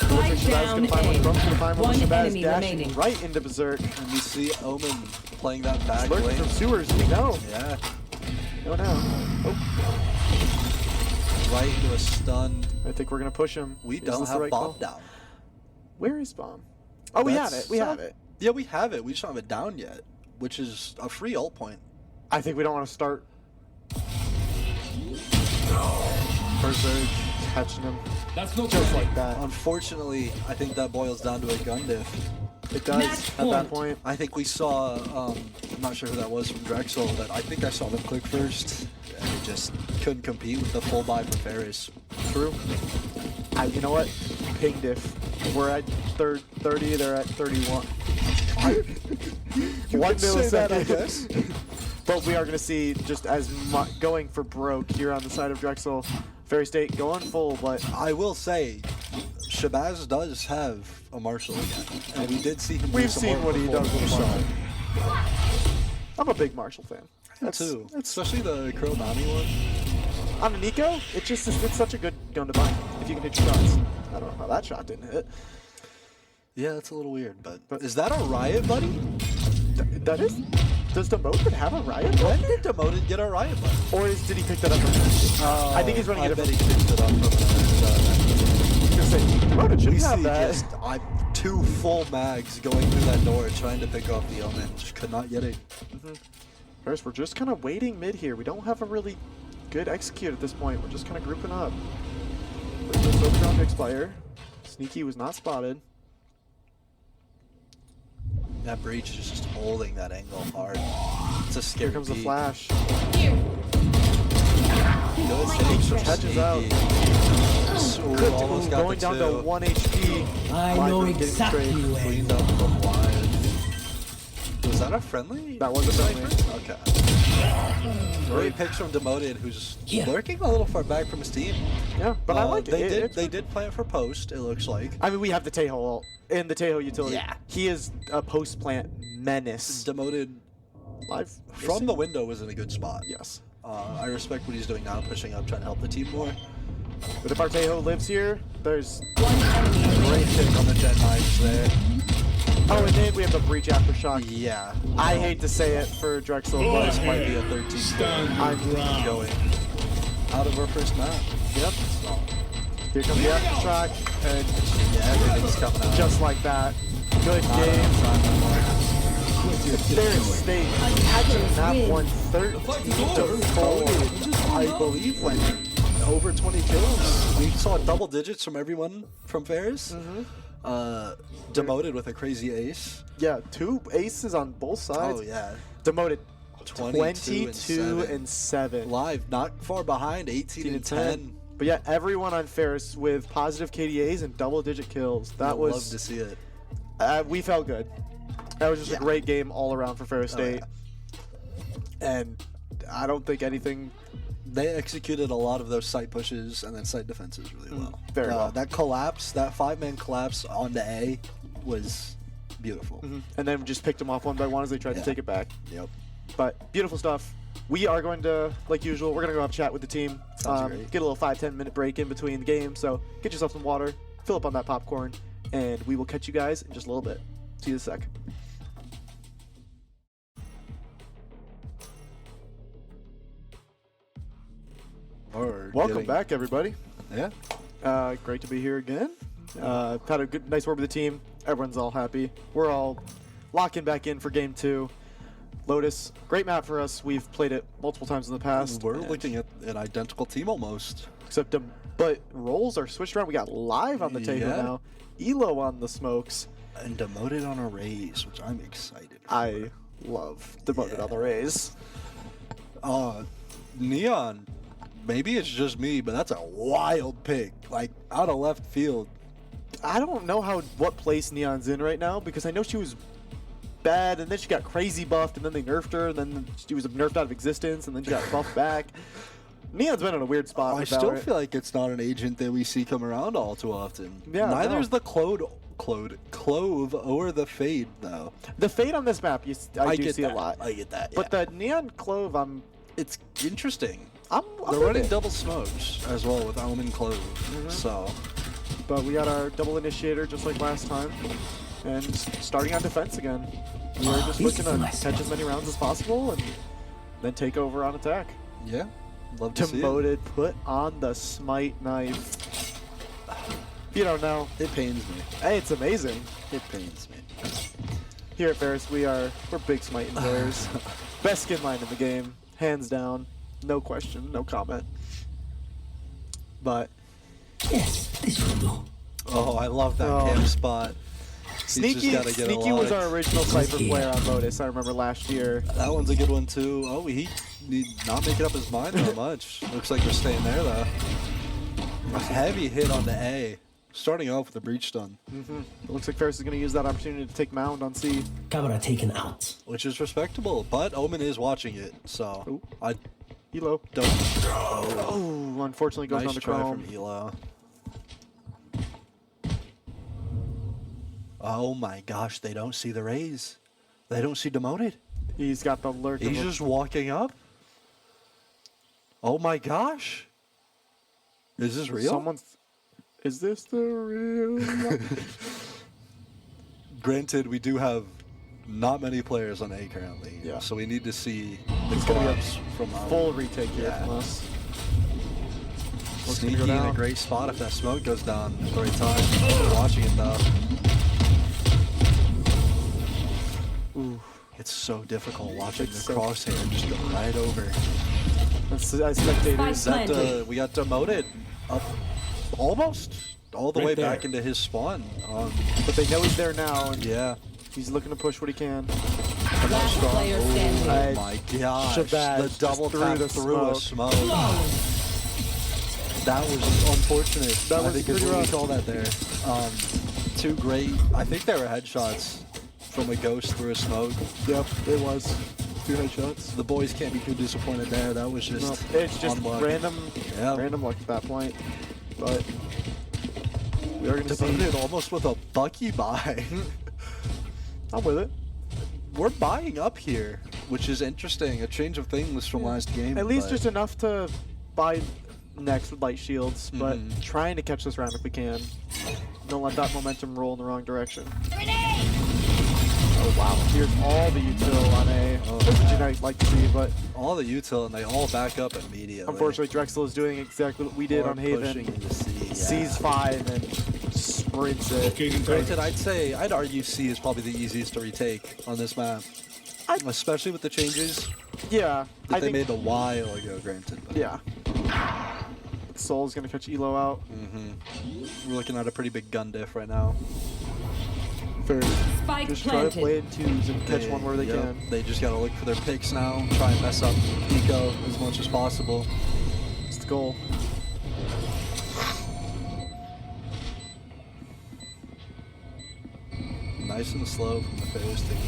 Spike Shabazz down gonna find one. Grump's gonna find A. one. One Shabazz enemy dashing remaining. right into Berserk. And we see Omen playing that back Lurking lane. from sewers. We know. Yeah. No, no. Oh, Right into a stun. I think we're gonna push him. We Is don't this the have right bomb call? down. Where is bomb? Oh, we have That's- it. We have it. Yeah, we have it. We just don't have it down yet, which is a free ult point. I think we don't want to start Berserk. catching him That's no just like that. Unfortunately, I think that boils down to a gun diff. It does Match at that point. point. I think we saw, I'm not sure who that was from Drexel, but I think I saw them click first. And it just couldn't compete with the full buy from Ferris. True. You know what? Ping diff. We're at 30, they're at 31. You One could say that, I millisecond. guess. But we are going to see just as much going for broke here on the side of Drexel. Ferry State going full, but I will say, Shabazz does have a Marshall again. And we did see him do we've some seen work what he before, does with so- Marshall. I'm a big Marshall fan. Too. Especially the Kuronami one. On the Nico, it's such a good gun to buy if you can hit your shots. I don't know how that shot didn't hit. Yeah, that's a little weird, but is that a Riot Buddy? That is. Does Demoted have a riot? When did Demoted get a Riot Buddy? Or did he pick that up from I think he's running I it bet from. he picked it up from Demoted should we have see that. just 2 full mags going through that door trying to pick off the Omen. Just could not get it. Ferris, we're just kind of waiting mid here. We don't have a really good execute at this point. We're just kind of grouping up. We're just focused on to expire. Sneaky was not spotted. That breach is just holding that angle hard. It's a scary Here comes the peek. flash. Good saves from Catches out. Sneaky. Ooh, Good, almost got going the down two. to 1 HP. I Live know getting exactly straight. where Cleaned you up are. the wide. Was that a friendly? That was a friendly. Okay. Great picks from Demoted, who's Yeah. lurking a little far back from his team. Yeah, but I like it. They It's did good. plant for post, it looks like. I mean, we have the Tejo ult in the Tejo utility. Yeah. He is a post plant menace. Demoted Live from the window was in a good spot. Yes. I respect what he's doing now, pushing up, trying to help the team more. But if our Tejo lives here, there's. One enemy Great remaining. pick on the Gen 9s there. Oh, and then we have the breach aftershock. Yeah. I hate to say it for Drexel, This but might be a 13 Stand I'm your ground. going out of our first map. yep. So, Here comes the aftershock, and yeah, everything's coming out. just like that, good Not game. enough time anymore. Ferris State catching that win. one 13 to 4. I believe went over 20 kills. We saw double digits from everyone from Ferris. Demoted with a crazy ace. Yeah, 2 aces on both sides. Oh yeah. Demoted 22 22 and and 7. Live, not far behind, 18 and 10. But yeah, everyone on Ferris with positive KDAs and double-digit kills. That I'd was love to see it. we felt good. That was just a great game all around for Ferris Oh, State. And I don't think anything. They executed a lot of those site pushes and then site defenses really well. very well. That collapse, that 5-man collapse onto A was beautiful. And then just picked them off one by one as they tried to Yeah. take it back. Yep. But beautiful stuff. We are going to, like usual, we're going to go have a chat with the team. Sounds great. Get a little 5-10 minute break in between the games. So get yourself some water, fill up on that popcorn, and we will catch you guys in just a little bit. See you in a sec. Welcome back, everybody. Yeah. Great to be here again. Had a good, nice word with the team. Everyone's all happy. We're all locking back in for game 2. Lotus, great map for us. We've played it multiple times in the past. We're and- looking at an identical team almost. Except, but roles are switched around. We got live on the table Yeah. now. Elo on the smokes. And demoted on a raise, which I'm excited for. I love demoted on the Rays. Neon, maybe it's just me, but that's a wild pick. Like, out of left field. I don't know what place Neon's in right now because I know she was bad and then she got crazy buffed and then they nerfed her and then she was nerfed out of existence and then she got buffed back. Neon's been in a weird spot. I with still Valorant. feel like it's not an agent that we see come around all too often. Yeah, Neither's no. the Clove or the Fade, though. The Fade on this map, I do get see that. a lot. I get that. But yeah. the Neon Clove, It's interesting. I'm They're with running it. double smokes as well with Omen Clove. Mm-hmm. So, But we got our double initiator just like last time. And starting on defense again. We are just This looking is to my catch as many rounds as possible and then take over on attack. yeah. Love to see it. Demoted, put on the smite knife. If you don't know, It pains me. hey, it's amazing. It pains me. Here at Ferris, we're big smite enjoyers. Best skin line in the game, hands down. No question, no comment. But Yes, this will do. Oh, I love that Oh. camp spot. Sneaky gotta get was locked. our original Cypher player on Lotus, I remember last year. That one's a good one too. Oh, he did not making up his mind that much. Looks like we're staying there though. A heavy hit on the A. Starting off with a breach stun, It looks like Ferris is going to use that opportunity to take Mound on C. Camera taken out. which is respectable. But Omen is watching it, so Ooh. I Elo. don't. Oh, unfortunately goes Nice down to try Chrome. from Elo. Oh my gosh, they don't see the raise. They don't see demoted. He's got the lurk. He's of a- just walking up. Oh my gosh. Is this real? Someone's. Is this the real? Granted, we do have not many players on A currently. Yeah. So we need to see the It's gonna be a collapse from Full retake here Yeah. from us. Looks Sneaky gonna go in a down. great spot if that smoke goes down at the right time. We're watching it though. Ooh. It's so difficult watching the It's so- crosshair just go right over. That's spectators. Spike planted. We got demoted up almost all the Right way there. back into his spawn. But they know he's there now, and Yeah. he's looking to push what he can. Last player standing. I- Oh my gosh. Shabazz The double just tap through the through a smoke. smoke. That was unfortunate. That I was think is pretty what we rough. call that there. Two great, I think they were headshots from a ghost through a smoke. Yep, it was. 2 headshots. The boys can't be too disappointed there. That was just No, it's just unluck. random luck at that point. But we are going to see. Demoted almost with a Bucky buy. I'm with it. We're buying up here, which is interesting. A change of things from last game. At least but- just enough to buy next with light shields, but Mhm. trying to catch this round if we can. Don't let that momentum roll in the wrong direction. Oh wow! Here's all the util on A. Oh, That's what yeah. you'd like to see, but all the util and they all back up immediately. unfortunately Drexel is doing exactly what we did Or on Haven. pushing into C, yeah. Sees 5 and sprints it. Locating target. Granted, I'd argue C is probably the easiest to retake on this map, especially with the changes Yeah, that I they think. made a while ago. Granted, but Yeah. Soul's gonna catch Elo out. we're looking at a pretty big gun diff right now. Ferris. Spike Just try to planted. play in twos and catch one where they Yep, can. They just gotta look for their picks now. Try and mess up Eco as much as possible. It's the goal. Nice and slow from the Ferris team.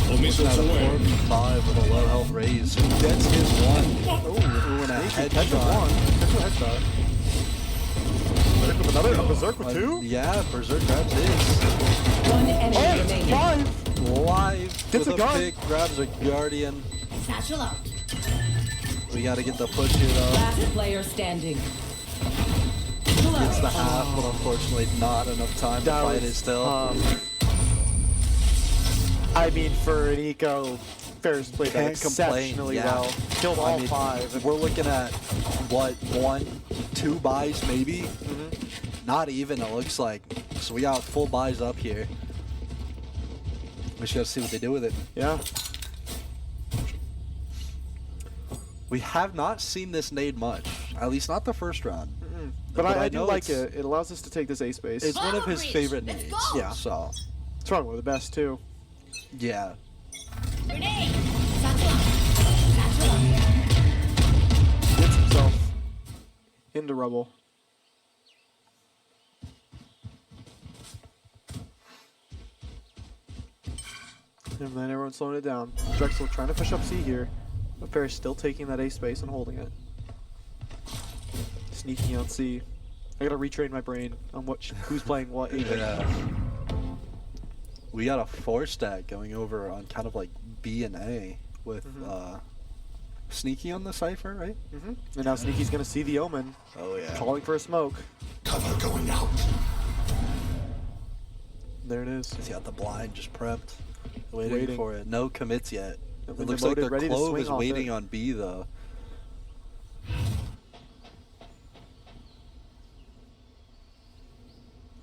All Looking missiles at a away. 4v5 with a low health raise. Who gets his one? Ooh, and a Catch headshot. one. Catch a headshot. Berserk with another. A Berserk with 2? Yeah, Berserk grabs his. One enemy remaining. 5! Live Gets with a gun. pick, grabs a Guardian. Satchel out. We gotta get the push here though. Last player standing. Gets the half, but unfortunately not enough time to That fight was it still. I mean, for an eco, Ferris played that Can't complain, exceptionally yeah. well. Killed all I mean, 5. We're looking at, what, 1, 2 buys maybe? Mm-hmm. Not even, it looks like. So we got full buys up here. We just gotta see what they do with it. Yeah. We have not seen this nade much. At least not the first round. But I do know like it's- it. It allows us to take this A space. It's one of his favorite nades. Yeah. So, It's probably one of the best, too. yeah. Gets himself into rubble. And then everyone's slowing it down. Drexel trying to push up C here. But Ferris still taking that A space and holding it. Sneaking on C. I gotta retrain my brain on who's playing what agent. Yeah. We got a 4-stack going over on kind of like B and A with Sneaky on the Cypher, right? And now Sneaky's gonna see the Omen, Oh yeah. calling for a smoke. Cover going out. There it is. He's got the blind just prepped, waiting Waiting. for it. No commits yet. It When looks they're like loaded, their ready to Clove swing is off waiting it. on B though.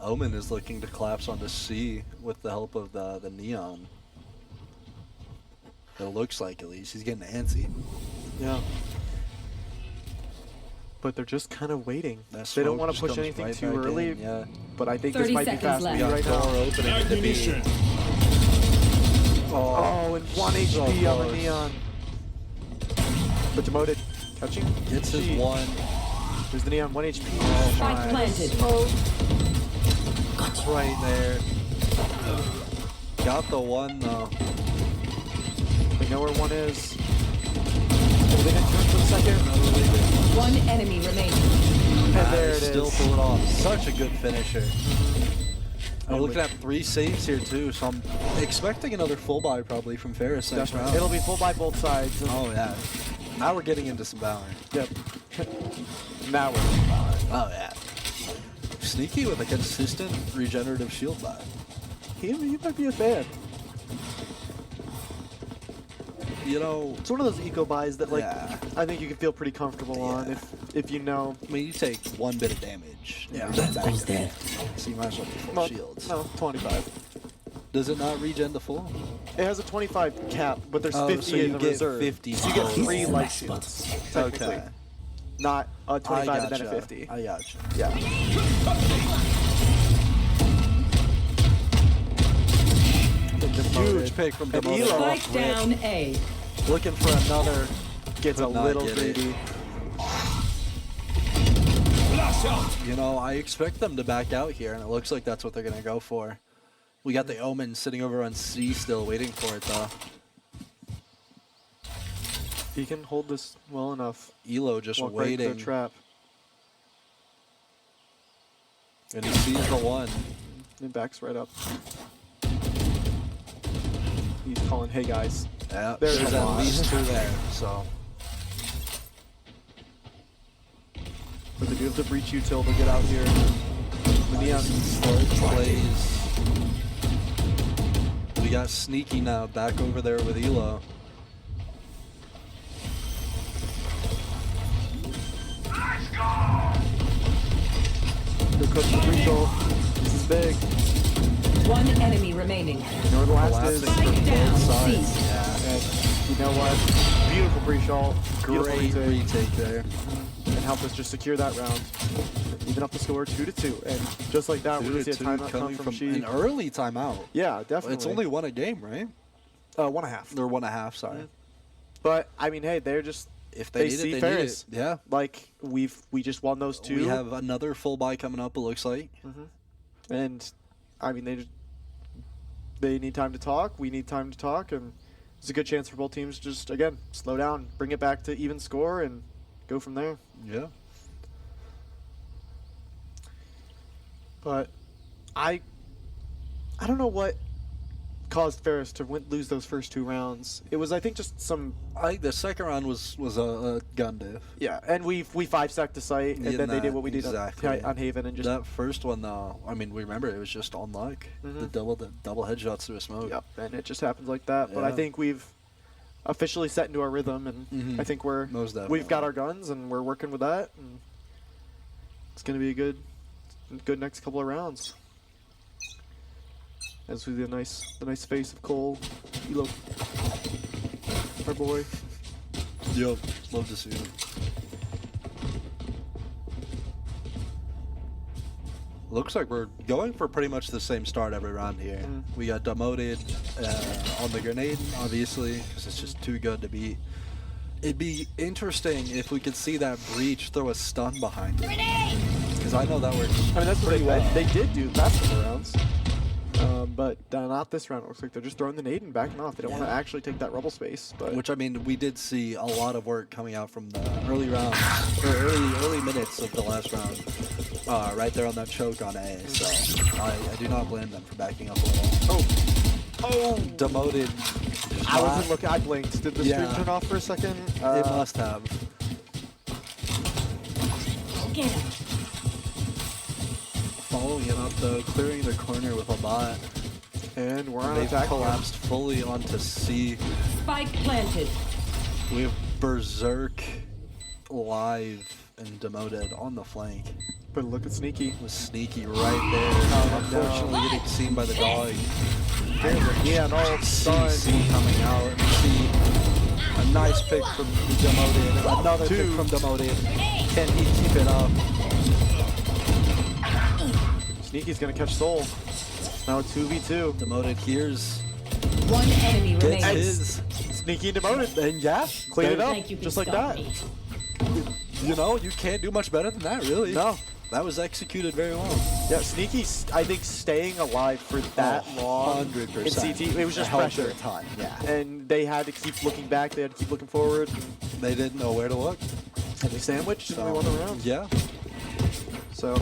Omen is looking to collapse onto C with the help of the Neon. It looks like, at least. He's getting antsy. Yeah. But they're just kind of waiting. That They don't smoke want just to push comes anything right too back early. in, yeah. But I think this 30 might be seconds fast left. B right Door now. opening into B. Ignition. Oh, and 1 HP on the close. Neon. But demoted. Catching. Gets his G. one. There's the Neon, 1 HP. Spike planted. It's right there. Got the one though. They know where 1 is. Oh, they didn't turn for the second. One enemy remaining. And there it Still is. pull it off. Such a good finisher. We're And looking with- at 3 saves here too, so I'm expecting another full buy probably from Ferris next Definitely. round. It'll be full by both sides. and- Oh yeah. Now we're getting into some Valorant. Yep. Now we're Oh yeah. Sneaky with a consistent regenerative shield buy. he might be a fan. You know, It's one of those eco buys that, like, Yeah. I think you can feel pretty comfortable on Yeah. if you know. I mean, you take 1 bit of damage. Yeah. You're That goes there. So you might as well be full Well, shields. no, 25. Does it not regen to full? It has a 25 cap, but there's Oh, 50 so in you the get reserve. 50 So you get total. 3 life shields, technically. Okay. Not a I 25 and gotcha. then a 50. I gotcha. Yeah. Huge pick from And Demoted. Elo Spike down A. Looking for another. gets a Could not little get it. greedy. You know, I expect them to back out here, and it looks like that's what they're going to go for. We got the Omen sitting over on C still waiting for it, though. He can hold this well enough. Elo just Walk right into waiting, the trap. and he sees the one. And backs right up. He's calling, hey guys. Yeah, There's there's a at lot. least 2 there, so. But they do have the breach util to get out here. The Neon. Smart plays. We got Sneaky now back over there with Elo. Good coach for Drexel. This is big. One enemy remaining. You know where the last is. Collapsing from Spike down both C. sides. Yeah. And you know what? Beautiful pre-shot. Great retake there. And helped us just secure that round. Even up the score 2-2. And just like that, we're going to see a 2-2 timeout coming come from from She. an early timeout. Yeah, definitely. It's only 1 a game, right? 1.5. Or 1.5, sorry. But, I mean, hey, they're just... If they, need see it, they Ferris. need it. Yeah. Like, we just won those 2. We have another full buy coming up, it looks like. And, I mean, they need time to talk. We need time to talk. And it's a good chance for both teams to just, again, slow down, bring it back to even score, and go from there. Yeah. But I don't know what caused Ferris to lose those first 2 rounds. It was, I think, just some... I think the second round was a gun diff. Yeah, and we 5-stacked the site, and Yeah, then they did nah, what we did exactly. on Haven, and just... That first one, though, I mean, we remember it was just on luck. The double headshots through a smoke. Yep, and it just happens like that. But I Yeah. think we've officially set into our rhythm, and I think Most we've got definitely. our guns, and we're working with that, and it's going to be a good next couple of rounds. As we see the nice face of Cole, Elo, our boy. Yep. Love to see it. Looks like we're going for pretty much the same start every round here. We got demoted on the grenade, obviously, because it's just too good to beat. It'd be interesting if we could see that breach throw a stun behind it. Because I know that works. I mean, that's what pretty well. they did do the last couple of rounds. But not this round. It looks like they're just throwing the nade and backing off. They don't want to actually take that rubble space. But Which, I mean, we did see a lot of work coming out from the early rounds, or early minutes of the last round. Right there on that choke on A. So I do not blame them for backing up a little. oh, Demoted. I wasn't looking. I blinked. Did the stream turn off for a second? It must have. Get him. Following it up though, clearing the corner with a bot. And we're on They've attack. collapsed fully onto C. Spike planted. We have Berserk live and demoted on the flank. But look at Sneaky. Was Sneaky right there. Unfortunately getting seen by the dog. Yeah, no, C coming out. And see a nice pick from demoted. Another pick from demoted. Can he keep it up? Sneaky's gonna catch Soul. Now a 2v2. Demoted here's One enemy gets remaining. his. Sneaky and demoted. And yeah, Clean it up, Think you can just like stop that. me. you know, you can't do much better than that, really. No. That was executed very well. Yeah, Sneaky's, I think, staying alive for that long 100%. in CT, it was just Held pressure. their time, yeah. And they had to keep looking back, they had to keep looking forward, They didn't know where to look. and they sandwiched, and they won the round. Yeah. So,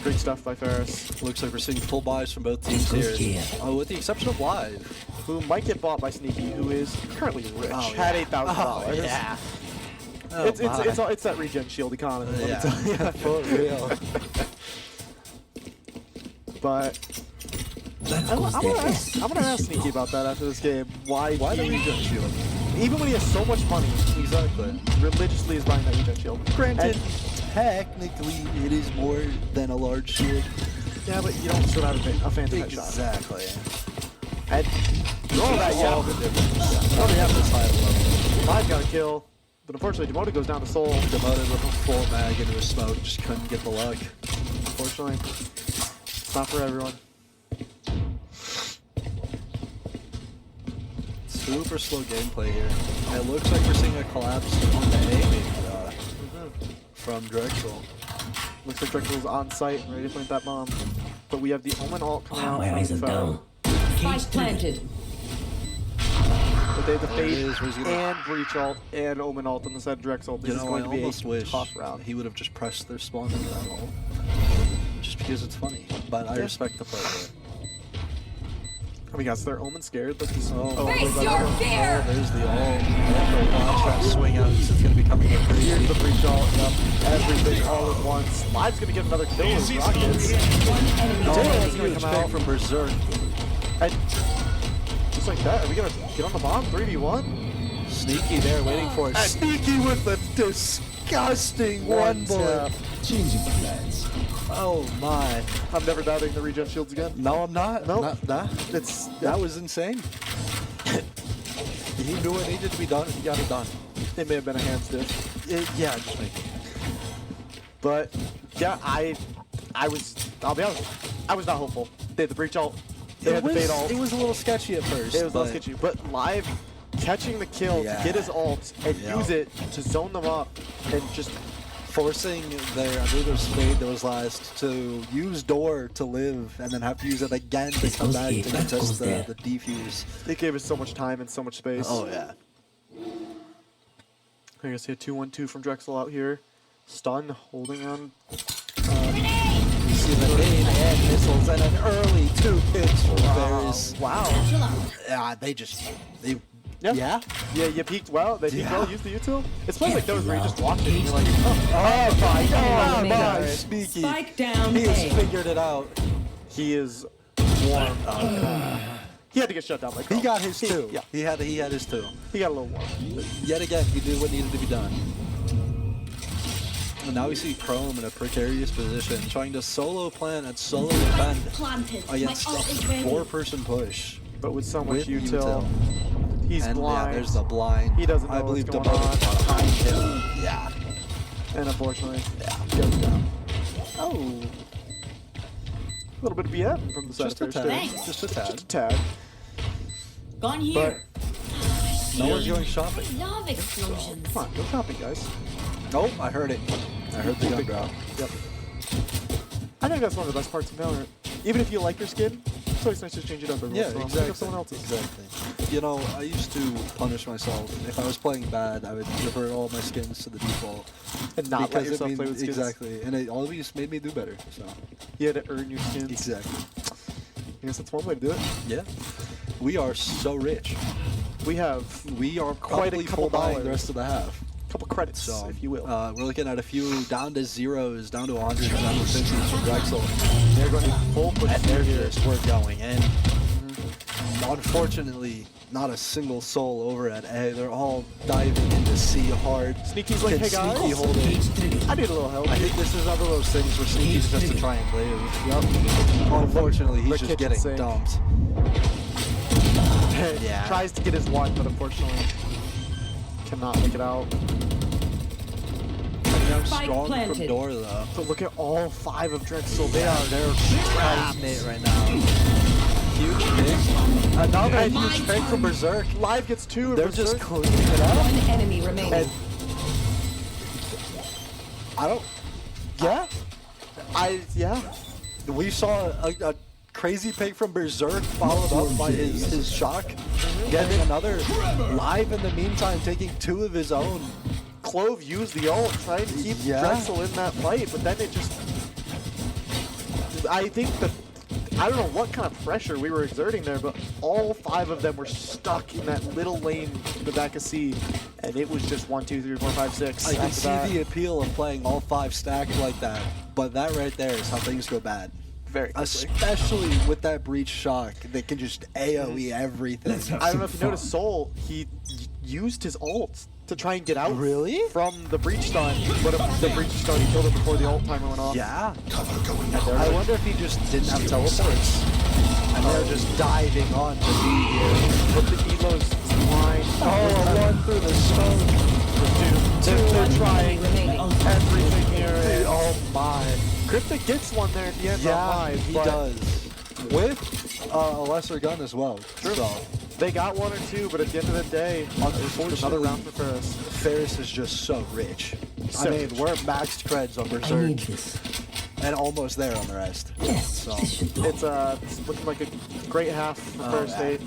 great stuff by Ferris, Looks like we're seeing full buys from both teams Good here. gear. Oh, with the exception of Live. who might get bought by Sneaky, who is currently rich, Oh, had yeah. $8,000. yeah. It's that regen shield economy, let me Yeah, tell you. for real. That But I'm goes their best. gonna ask Sneaky about that after this game. Why Why the he- regen shield? Even when he has so much money, Exactly. religiously is buying that regen shield. Granted, And- technically it is more than a large shield. Yeah, but you don't survive a phantom headshot. Exactly. And all that, All the yeah. difference. Probably have this high level. Live got a kill, but unfortunately, Demoted goes down to Soul. Demoted with a full mag into a smoke, just couldn't get the luck. Unfortunately, it's not for everyone. Super slow gameplay here. It looks like we're seeing a collapse on the A from Drexel. Looks like Drexel's on site and ready to plant that bomb. But we have the Omen ult coming out My eyes are from down. Spike planted. But they have the There it Fade is, where's he gonna- and Breach ult and Omen ult on the side of Drexel. This You is know, going I to be almost a wish tough round. he would have just pressed their spawn into that hole. Just because it's funny. But I respect the play there. I mean, guys, they're Omen scared. Look, he's Face your fear! There's the ult. Trying to swing out. It's going to be coming in crazy. Here's the Breach ult. Yep. Everything all at once. Live's going to get another kill with rockets. One enemy Oh, remaining. Taylor's gonna huge come pick out. from Berserk. And just like that, are we going to get on the bomb? 3v1? Sneaky there, waiting for it. Sneaky with the disgusting one bullet. Changing plans. Oh my. I'm never doubting the regen shields again. No, I'm not. Nope. Nah. It's That was insane. He knew it needed to be done. He got it done. It may have been a hand stiff. Yeah, just making. But yeah, I'll be honest, I was not hopeful. They had the Breach ult. They had the Fade ult. It was a little sketchy at first. It was but less sketchy, but Live catching the kill Yeah. to get his ult and Yeah. use it to zone them up and just forcing their, I believe it was Spade that was last, to use Door to live and then have to use it again to This come goes back here, to that contest goes there. the defuse. it gave us so much time and so much space. Oh yeah. I guess see a 2-1-2 from Drexel out here. Stun holding on. You see the nade and missiles and an early 2 hits from Ferris. Wow. Yeah, they Yeah. yeah. Yeah, you peeked well. They peeked Yeah. well. Use the util. It's plays like those where you just watch it and you're like, oh, Oh my god, remaining. my Sneaky. Spike down He has A. figured it out. he is warm. He had to get shut down by He Chrome. got his 2. Yeah, He had his 2. he got a little warm. Yet again, he did what needed to be done. And now we see Chrome in a precarious position, trying to solo plant and solo defend against a 4-person push. But with so much With util, he's And blind. yeah, there's the blind. He doesn't know I believe what's going Demoted on. behind him. Yeah. And unfortunately, Yeah. goes down. Oh. A little bit of BM from the side Just a of Ferris, tad. too. Just a tad. Just a tad. Gone But here. No one's going shopping. Love explosions. come on, go shopping, guys. Oh, I heard it. I heard the gun drop. Yep. I think that's one of the best parts of Valorant. Even if you like your skin, it's always nice to change it up every Yeah, once in a while. Pick exactly. up someone else's. Exactly. You know, I used to punish myself. If I was playing bad, I would revert all my skins to the default. And not let Because it yourself mean- play with skins. Exactly. And it always made me do better. So, You had to earn your skins. exactly. I guess that's one way to do it. Yeah. We are so rich. We have We are Quite a probably couple full buying dollars. the rest of the half. a couple credits, So, if you will. we're looking at a few down to zeros, down to 100, down to 50 for Drexel. They're going to full push And through they're here. just we're going in. Unfortunately, not a single soul over at A. They're all diving into C hard. Sneaky's like, Can hey guys, Sneaky hold it? I need a little help. I think this is another of those things where Sneaky's just to try and live. Unfortunately, he's Their just kitchen getting sink. dumped. Yeah. Tries to get his one, but unfortunately cannot make it out. Coming out Spike strong from planted. door though. But look at all 5 of Drexel. They're They're trapped right now. Huge pick. Another And huge pick from Berserk. Live gets 2. and They're just Berserk- cleaning it up. One enemy remaining. And I don't. yeah. We saw a crazy pick from Berserk followed up by his shock. Getting another live in the meantime, taking 2 of his own. Clove used the ult, trying to keep Yeah. Drexel in that fight, but then it just. I think that. I don't know what kind of pressure we were exerting there, but all 5 of them were stuck in that little lane in the back of C, and it was just 1, 2, 3, 4, 5, 6. I can after see that. the appeal of playing all 5 stacked like that, but that right there is how things go bad. Very quickly. Especially with that breach shock, they can just AoE everything. I don't know if you noticed, Soul, he used his ult to try and get out Really? from the breach stun. But the breach stun, he killed it before the ult timer went off. Yeah. Cover going out. I wonder if he just didn't have teleports. And they're just diving on to be here. But the Elo's blind. Oh, a run through the smoke. They're trying remaining. everything here. And Oh my. Cryptic gets one there at the end. Yeah, live, he but does. With a lesser gun as well. So, They got one or two, but at the end of the day, unfortunately, another round for Ferris. Ferris is just so rich. So I mean, rich. we're maxed creds on I need Berserk this. and almost there on the rest. Yes, So, this should do. It's looking like a great half for Ferris yeah. State.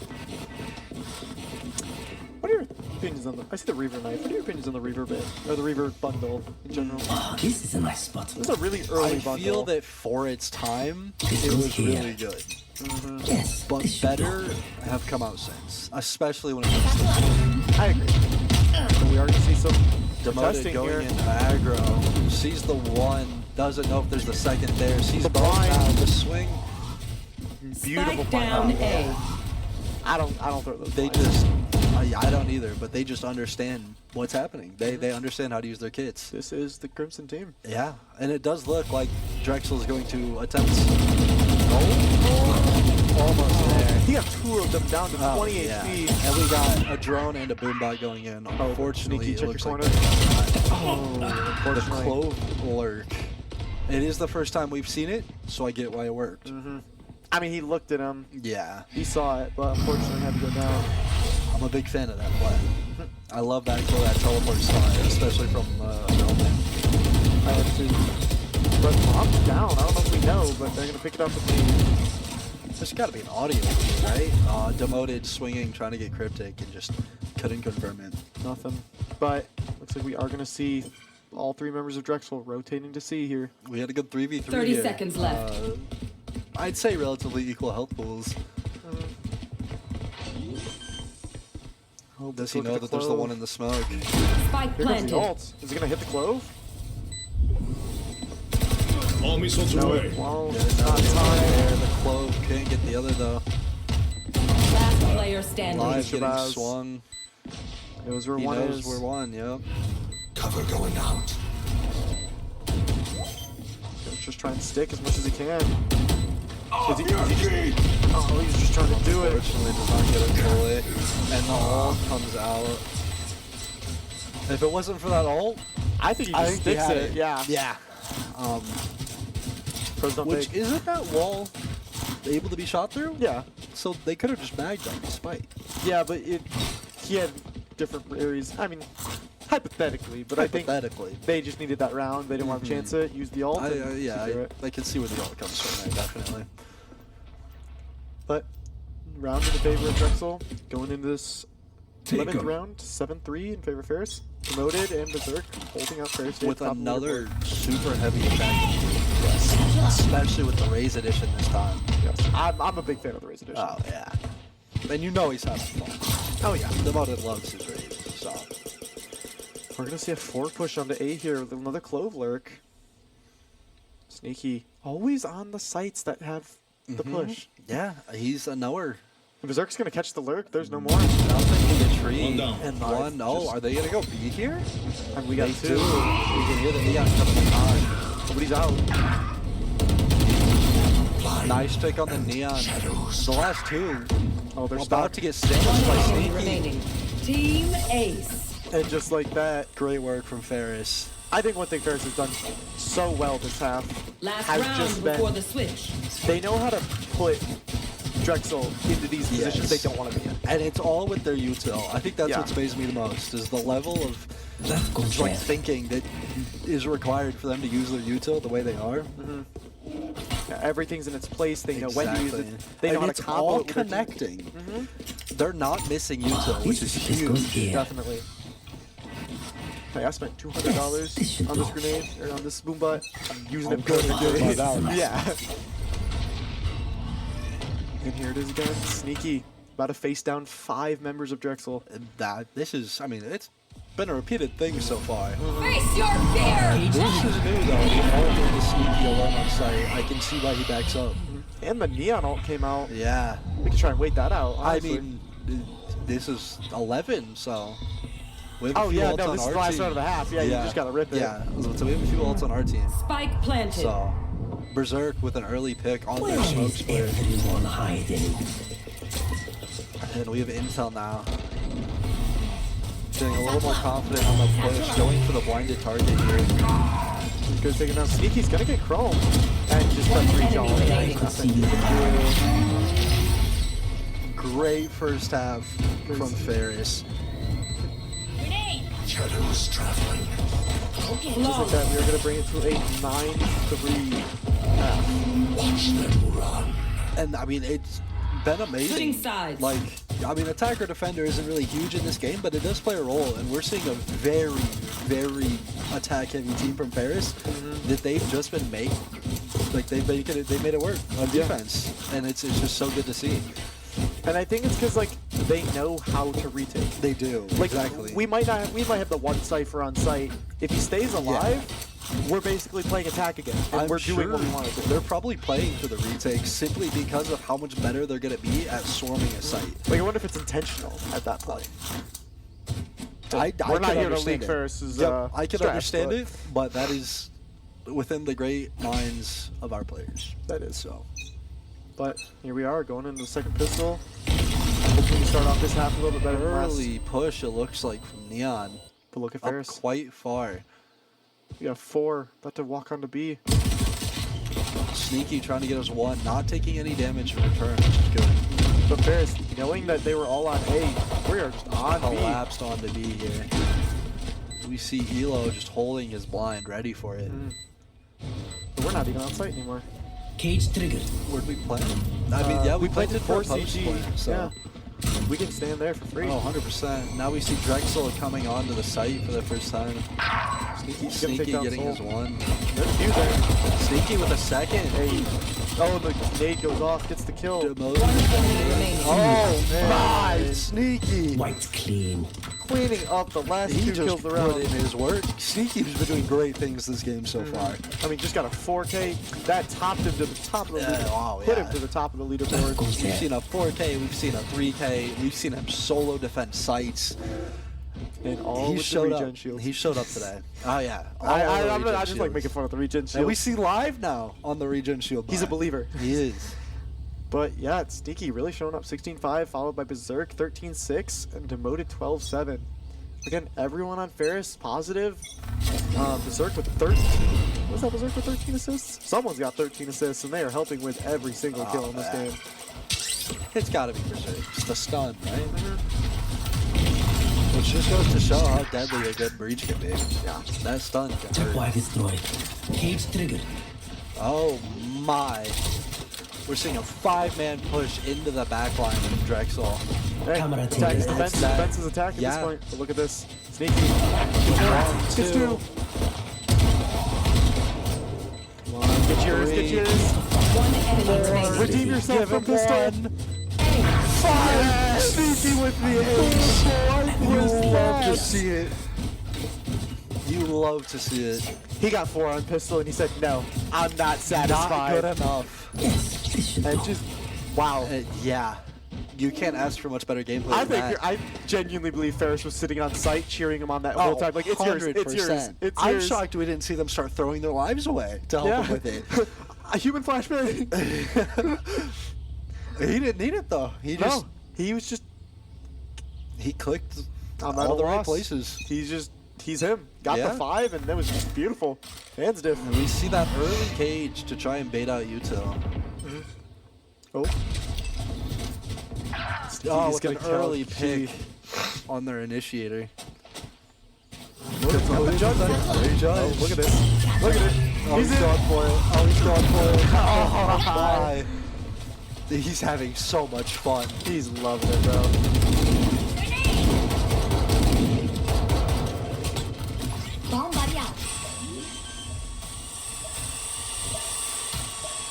What are your opinions on the? I see the Reaver knife. What are your opinions on the Reaver bit or the Reaver bundle in general? Oh, this is a nice spot. This is a really early I bundle. feel that for its time, This it goes was here. really good. Yes, But this should do. better have come out since, especially when it comes to I agree. But we are going to see some Demoted testing going here. into aggro. Sees the one, doesn't know if there's the second there. Sees The both blind. now. The swing. Beautiful Spike find. down A. I don't throw those. They blinds. just, I don't either, but they just understand what's happening. They understand how to use their kits. This is the Crimson team. Yeah, and it does look like Drexel is going to attempt. Almost there. He got two of them down to Oh, 28 yeah. feet. And we got a drone and a boombot going in. Unfortunately, sneaky, it check looks your like corner. Oh, the Unfortunately. clove lurk. It is the first time we've seen it, so I get why it worked. I mean, he looked at him. Yeah, He saw it, but unfortunately had to go down. I'm a big fan of that play. I love that teleport style, especially from Melman. I have to. But bomb's down. I don't know if we know, but they're gonna pick it up with the. There's got to be an audio, right? Demoted, swinging, trying to get cryptic, and just couldn't confirm it. Nothing. But looks like we are gonna see all three members of Drexel rotating to C here. We had a good 3v3 30 here. seconds left. I'd say relatively equal health pools. Oh, Does he know that there's the one in the smoke? Spike Here comes planted. the ult. Is he gonna hit the clove? All missiles No, away. well, Yeah, it's no, not it's not time. there. The clove can't get the other though. Last player standing. Live getting Shabazz. swung. Knows where He one knows is. we're one, yep. Cover going out. He's just trying to stick as much as he can. Is he oh, he's just trying to do it. Unfortunately, does not get it fully. And the ult comes out. If it wasn't for that ult, I think he I just think he sticks had it. Yeah. Yeah. Pros don't Which take. isn't that wall able to be shot through? Yeah. So they could have just bagged on despite. Yeah, but he had different areas. I mean, hypothetically, but I think Hypothetically. they just needed that round. They didn't want to chance it. Use the ult. and Yeah, secure it. I can see where the ult comes from there, definitely. But round in the favor of Drexel. Going into this Take 11th 'em. round, 7-3 in favor of Ferris. Promoted and Berserk holding out Ferris State With top of the another leaderboard. super heavy attack. Yes. Especially with the Raze edition this time. Yes. I'm a big fan of the Raze edition. Oh, yeah. And you know he's having fun. Oh yeah. The Modded loves his Raze, so. We're gonna see a forward push onto A here with another Clove Lurk. Sneaky. Always on the sites that have the push. Yeah, he's a knower. And Berserk's gonna catch the Lurk. There's no more. Nothing in the tree. One down. And Alright, one. Oh, just- are they gonna go B here? And we got They two. do. You can hear the neon coming behind. Nobody's out. Nice pick on the neon. The last two. Oh, they're About stuck. to get sandwiched by Enemy Sneaky. remaining. Team Ace. And just like that, Great work from Ferris. I think one thing Ferris has done so well this half Last has round just been before the switch. they know how to put Drexel into these positions Yes. they don't want to be in. And it's all with their util. I think that's Yeah. what's amazed me the most, is the level of That goes like there. thinking that is required for them to use their util the way they are. Yeah, everything's in its place. They know when to use it. Exactly. They know And how it's to combo all it with their team. connecting. They're not missing util, which is This goes huge. here. Definitely. Hey, I spent $200 on this grenade or on this boom butt. I'm using it good. perfectly. Good about that. Yeah. And here it is again. Sneaky. About to face down 5 members of Drexel. This is, I mean, it's been a repeated thing so far. Face your fear. This is new though. The ult into Sneaky alone on site. I can see why he backs up. And the neon ult came out. Yeah. We could try and wait that out. I Honestly. mean, this is 11, so We have a Oh few yeah, ults no, on this is our the last team. round of the half. Yeah, you just gotta rip it. Yeah, so we have a few ults on our team. Spike planted. So, Berserk with an early pick on Where their smoke is split. everyone hiding? And we have intel now. Feeling a little more confident on the push, going for the blinded target here. Goes taking down Sneaky's gonna get Chrome. And just press reach all. I could see you. Great first half from Ferris. Shadows traveling. Just like that, we are gonna bring it to a 9-3 half. Watch them run. And I mean, it's been amazing. Switching sides. Like, I mean, attacker defender isn't really huge in this game, but it does play a role. And we're seeing a very, very attack-heavy team from Ferris that they've just been they made it work on defense, and it's just so good to see. And I think it's because like they know how to retake. They do. Like Exactly. we might have the one Cypher on site. If he stays alive, we're basically playing attack again, and I'm we're doing what we sure want to do. They're probably playing for the retake simply because of how much better they're going to be at swarming a site. Like I wonder if it's intentional at that point. I We're not could here to understand leak it. Ferris's I can strats, understand but it, but that is within the great minds of our players. That is. So, But here we are going into the second pistol. Hopefully we start off this half a little bit better than last. early push, it looks like, from Neon. But look at Up Ferris. quite far. We got 4 about to walk on to B. Sneaky trying to get us one, not taking any damage in return, which is good. But Ferris, knowing that they were all on A, we are just on B. Collapsed onto B here. We see Elo just holding his blind, ready for it. But we're not even on site anymore. Cage triggered. Where'd we play? I mean, yeah, we played it for a post CG. play, so. Yeah. We can stand there for free. Oh, 100%. Now we see Drexel coming onto the site for the first time. Sneaky's gonna take Sneaky down getting Soul. his one. There's a few there. Sneaky with a second. Hey. Oh, the nade goes off, gets the kill. Demoted. Remaining. Oh, man. Right, Sneaky. White clean. Cleaning up the last He 2 just kills put around. in his work. Sneaky's been doing great things this game so far. I mean, just got a 4K. That topped him to the top of the leaderboard. wow, Put yeah. him to the top of the That leaderboard. goes We've there. seen a 4K, we've seen a 3K, we've seen him solo defend sites. And all He with the showed regen up. shields. He showed up today. Oh yeah. I All the just regen like making shields. fun of the regen And we shield. see live now on the regen shield. He's a buy. believer. He is. But yeah, it's Sneaky really showing up 16-5, followed by Berserk 13-6, and demoted 12-7. Again, everyone on Ferris positive. Berserk with 13. Was that Berserk with 13 assists? Someone's got 13 assists, and they are helping with every single kill in this man. game. It's got to be Berserk. It's the stun, right? Which just goes to show how deadly a good breach can be. Yeah. That stun can Tripwire hurt. destroyed. Cage triggered. Oh my. We're seeing a 5-man push into the backline from Drexel. Hey, Camera attack taken. is defense. That- Defense is attack at yeah. this point. But look at this. Sneaky. One, Gets two. 2. Come on, get yours, get three. yours. One enemy remaining. Redeem yourself Give from him pistol. one. Fire! Sneaky with the ace. You What was love to that? see it. You love to see it. He got 4 on pistol and he said, no, I'm not Not satisfied. good enough. Yes, this should And go. just, wow. Yeah. You can't ask for much better gameplay I than think that. I genuinely believe Ferris was sitting on site cheering him on that whole time. Like, it's yours, it's yours, 100%. it's I'm yours. shocked we didn't see them start throwing their lives away to help him with it. A human flashbang. He didn't need it though. He just No, he was just he clicked I'm at all a the right loss. places. He's him. Got Yeah. the 5 and that was just beautiful. Hands diff. And we see that early cage to try and bait out Util. Oh. Oh, He's with gonna an kill early G. pick on their initiator. Oh, Great judge. Oh, look at this. Look at it. Oh, he's in. going for it. Oh, he's going for it. Oh, my. He's having so much fun. He's loving it, bro. Bomb buddy out.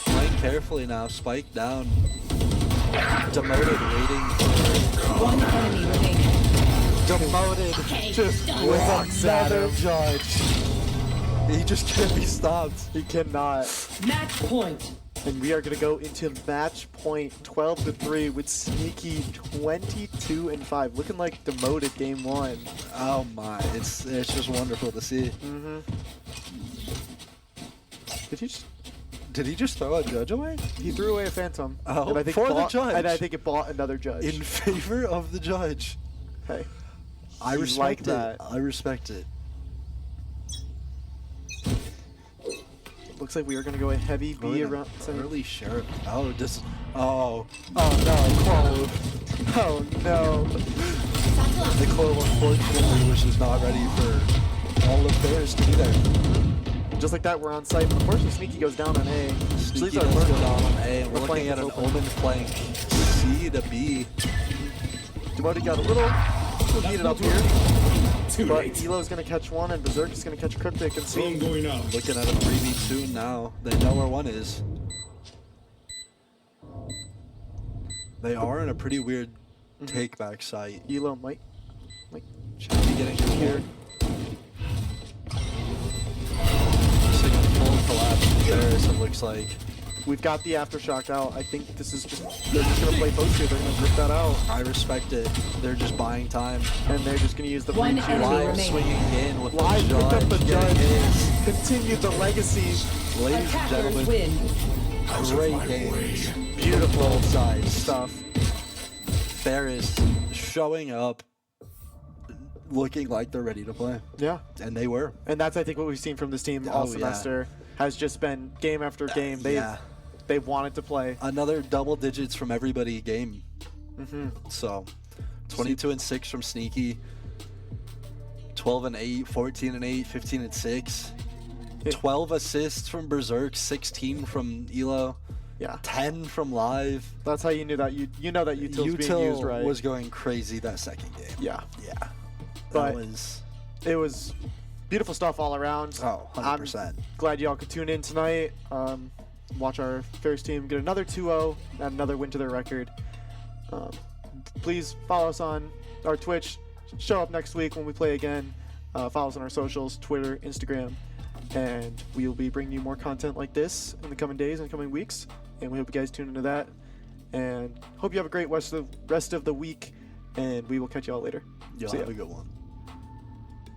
Playing carefully now. Spike down. Demoted, waiting for One enemy remaining. demoted. Just walks at Another him. judge. He just can't be stopped. He cannot. Match point. And we are going to go into match point 12-3 with Sneaky 22-5, looking like demoted game 1. Oh my, it's just wonderful to see. Did he just throw a judge away? He threw away a phantom. Oh, and I think for the judge. And I think it bought another judge. In favor of the judge. Hey, I he respect liked it. that. I respect it. Looks like we are going to go a heavy B around. Early sheriff. Oh, just. Oh. Oh no, Clove. Oh no. The Clove unfortunately was just not ready for all of Ferris to be there. Just like that, we're on site. Unfortunately, Sneaky goes down on A. Sneaky does go down on A, and we're looking at an open. Omen flank C to B. Demoted got a little heated up here. Too But late. Elo's going to catch one, and Berserk is going to catch Cryptic and Drone C. going out. Looking at a 3v2 now. They know where one is. They are in a pretty weird take-back site. Elo might Should be getting here. Seeing a full collapse from Ferris, it looks like. We've got the Aftershock out. I think this is just, they're just going to play post here. They're going to rip that out. I respect it. They're just buying time. And they're just going to use the One breach. enemy Live remaining. swinging in with Live the picked up judge. the getting judge. his. Continue the legacy. Ladies and Attackers gentlemen, win. Out of great my game. way. Beautiful sides. Stuff. Ferris showing up, looking like they're ready to play. Yeah. And they were. And that's, I think, what we've seen from this team all Oh, yeah. semester. Has just been game after game. They've wanted to play. Another double digits from everybody game. So, 22-6 from Sneaky, 12-8, 14-8, 15-6, 12 assists from Berserk, 16 from Elo, Yeah. 10 from Live. That's how you knew that you know that Util's being used right. was going crazy that second game. Yeah. Yeah. But- That was It was beautiful stuff all around. Oh, 100%. I'm glad y'all could tune in tonight. Watch our Ferris team get another 2-0, add another win to their record. Please follow us on our Twitch. Show up next week when we play again. Follow us on our socials, Twitter, Instagram. And we will be bringing you more content like this in the coming days and coming weeks. And we hope you guys tune into that. And hope you have a great rest of the week. And we will catch y'all later. You'll See have ya. a good one.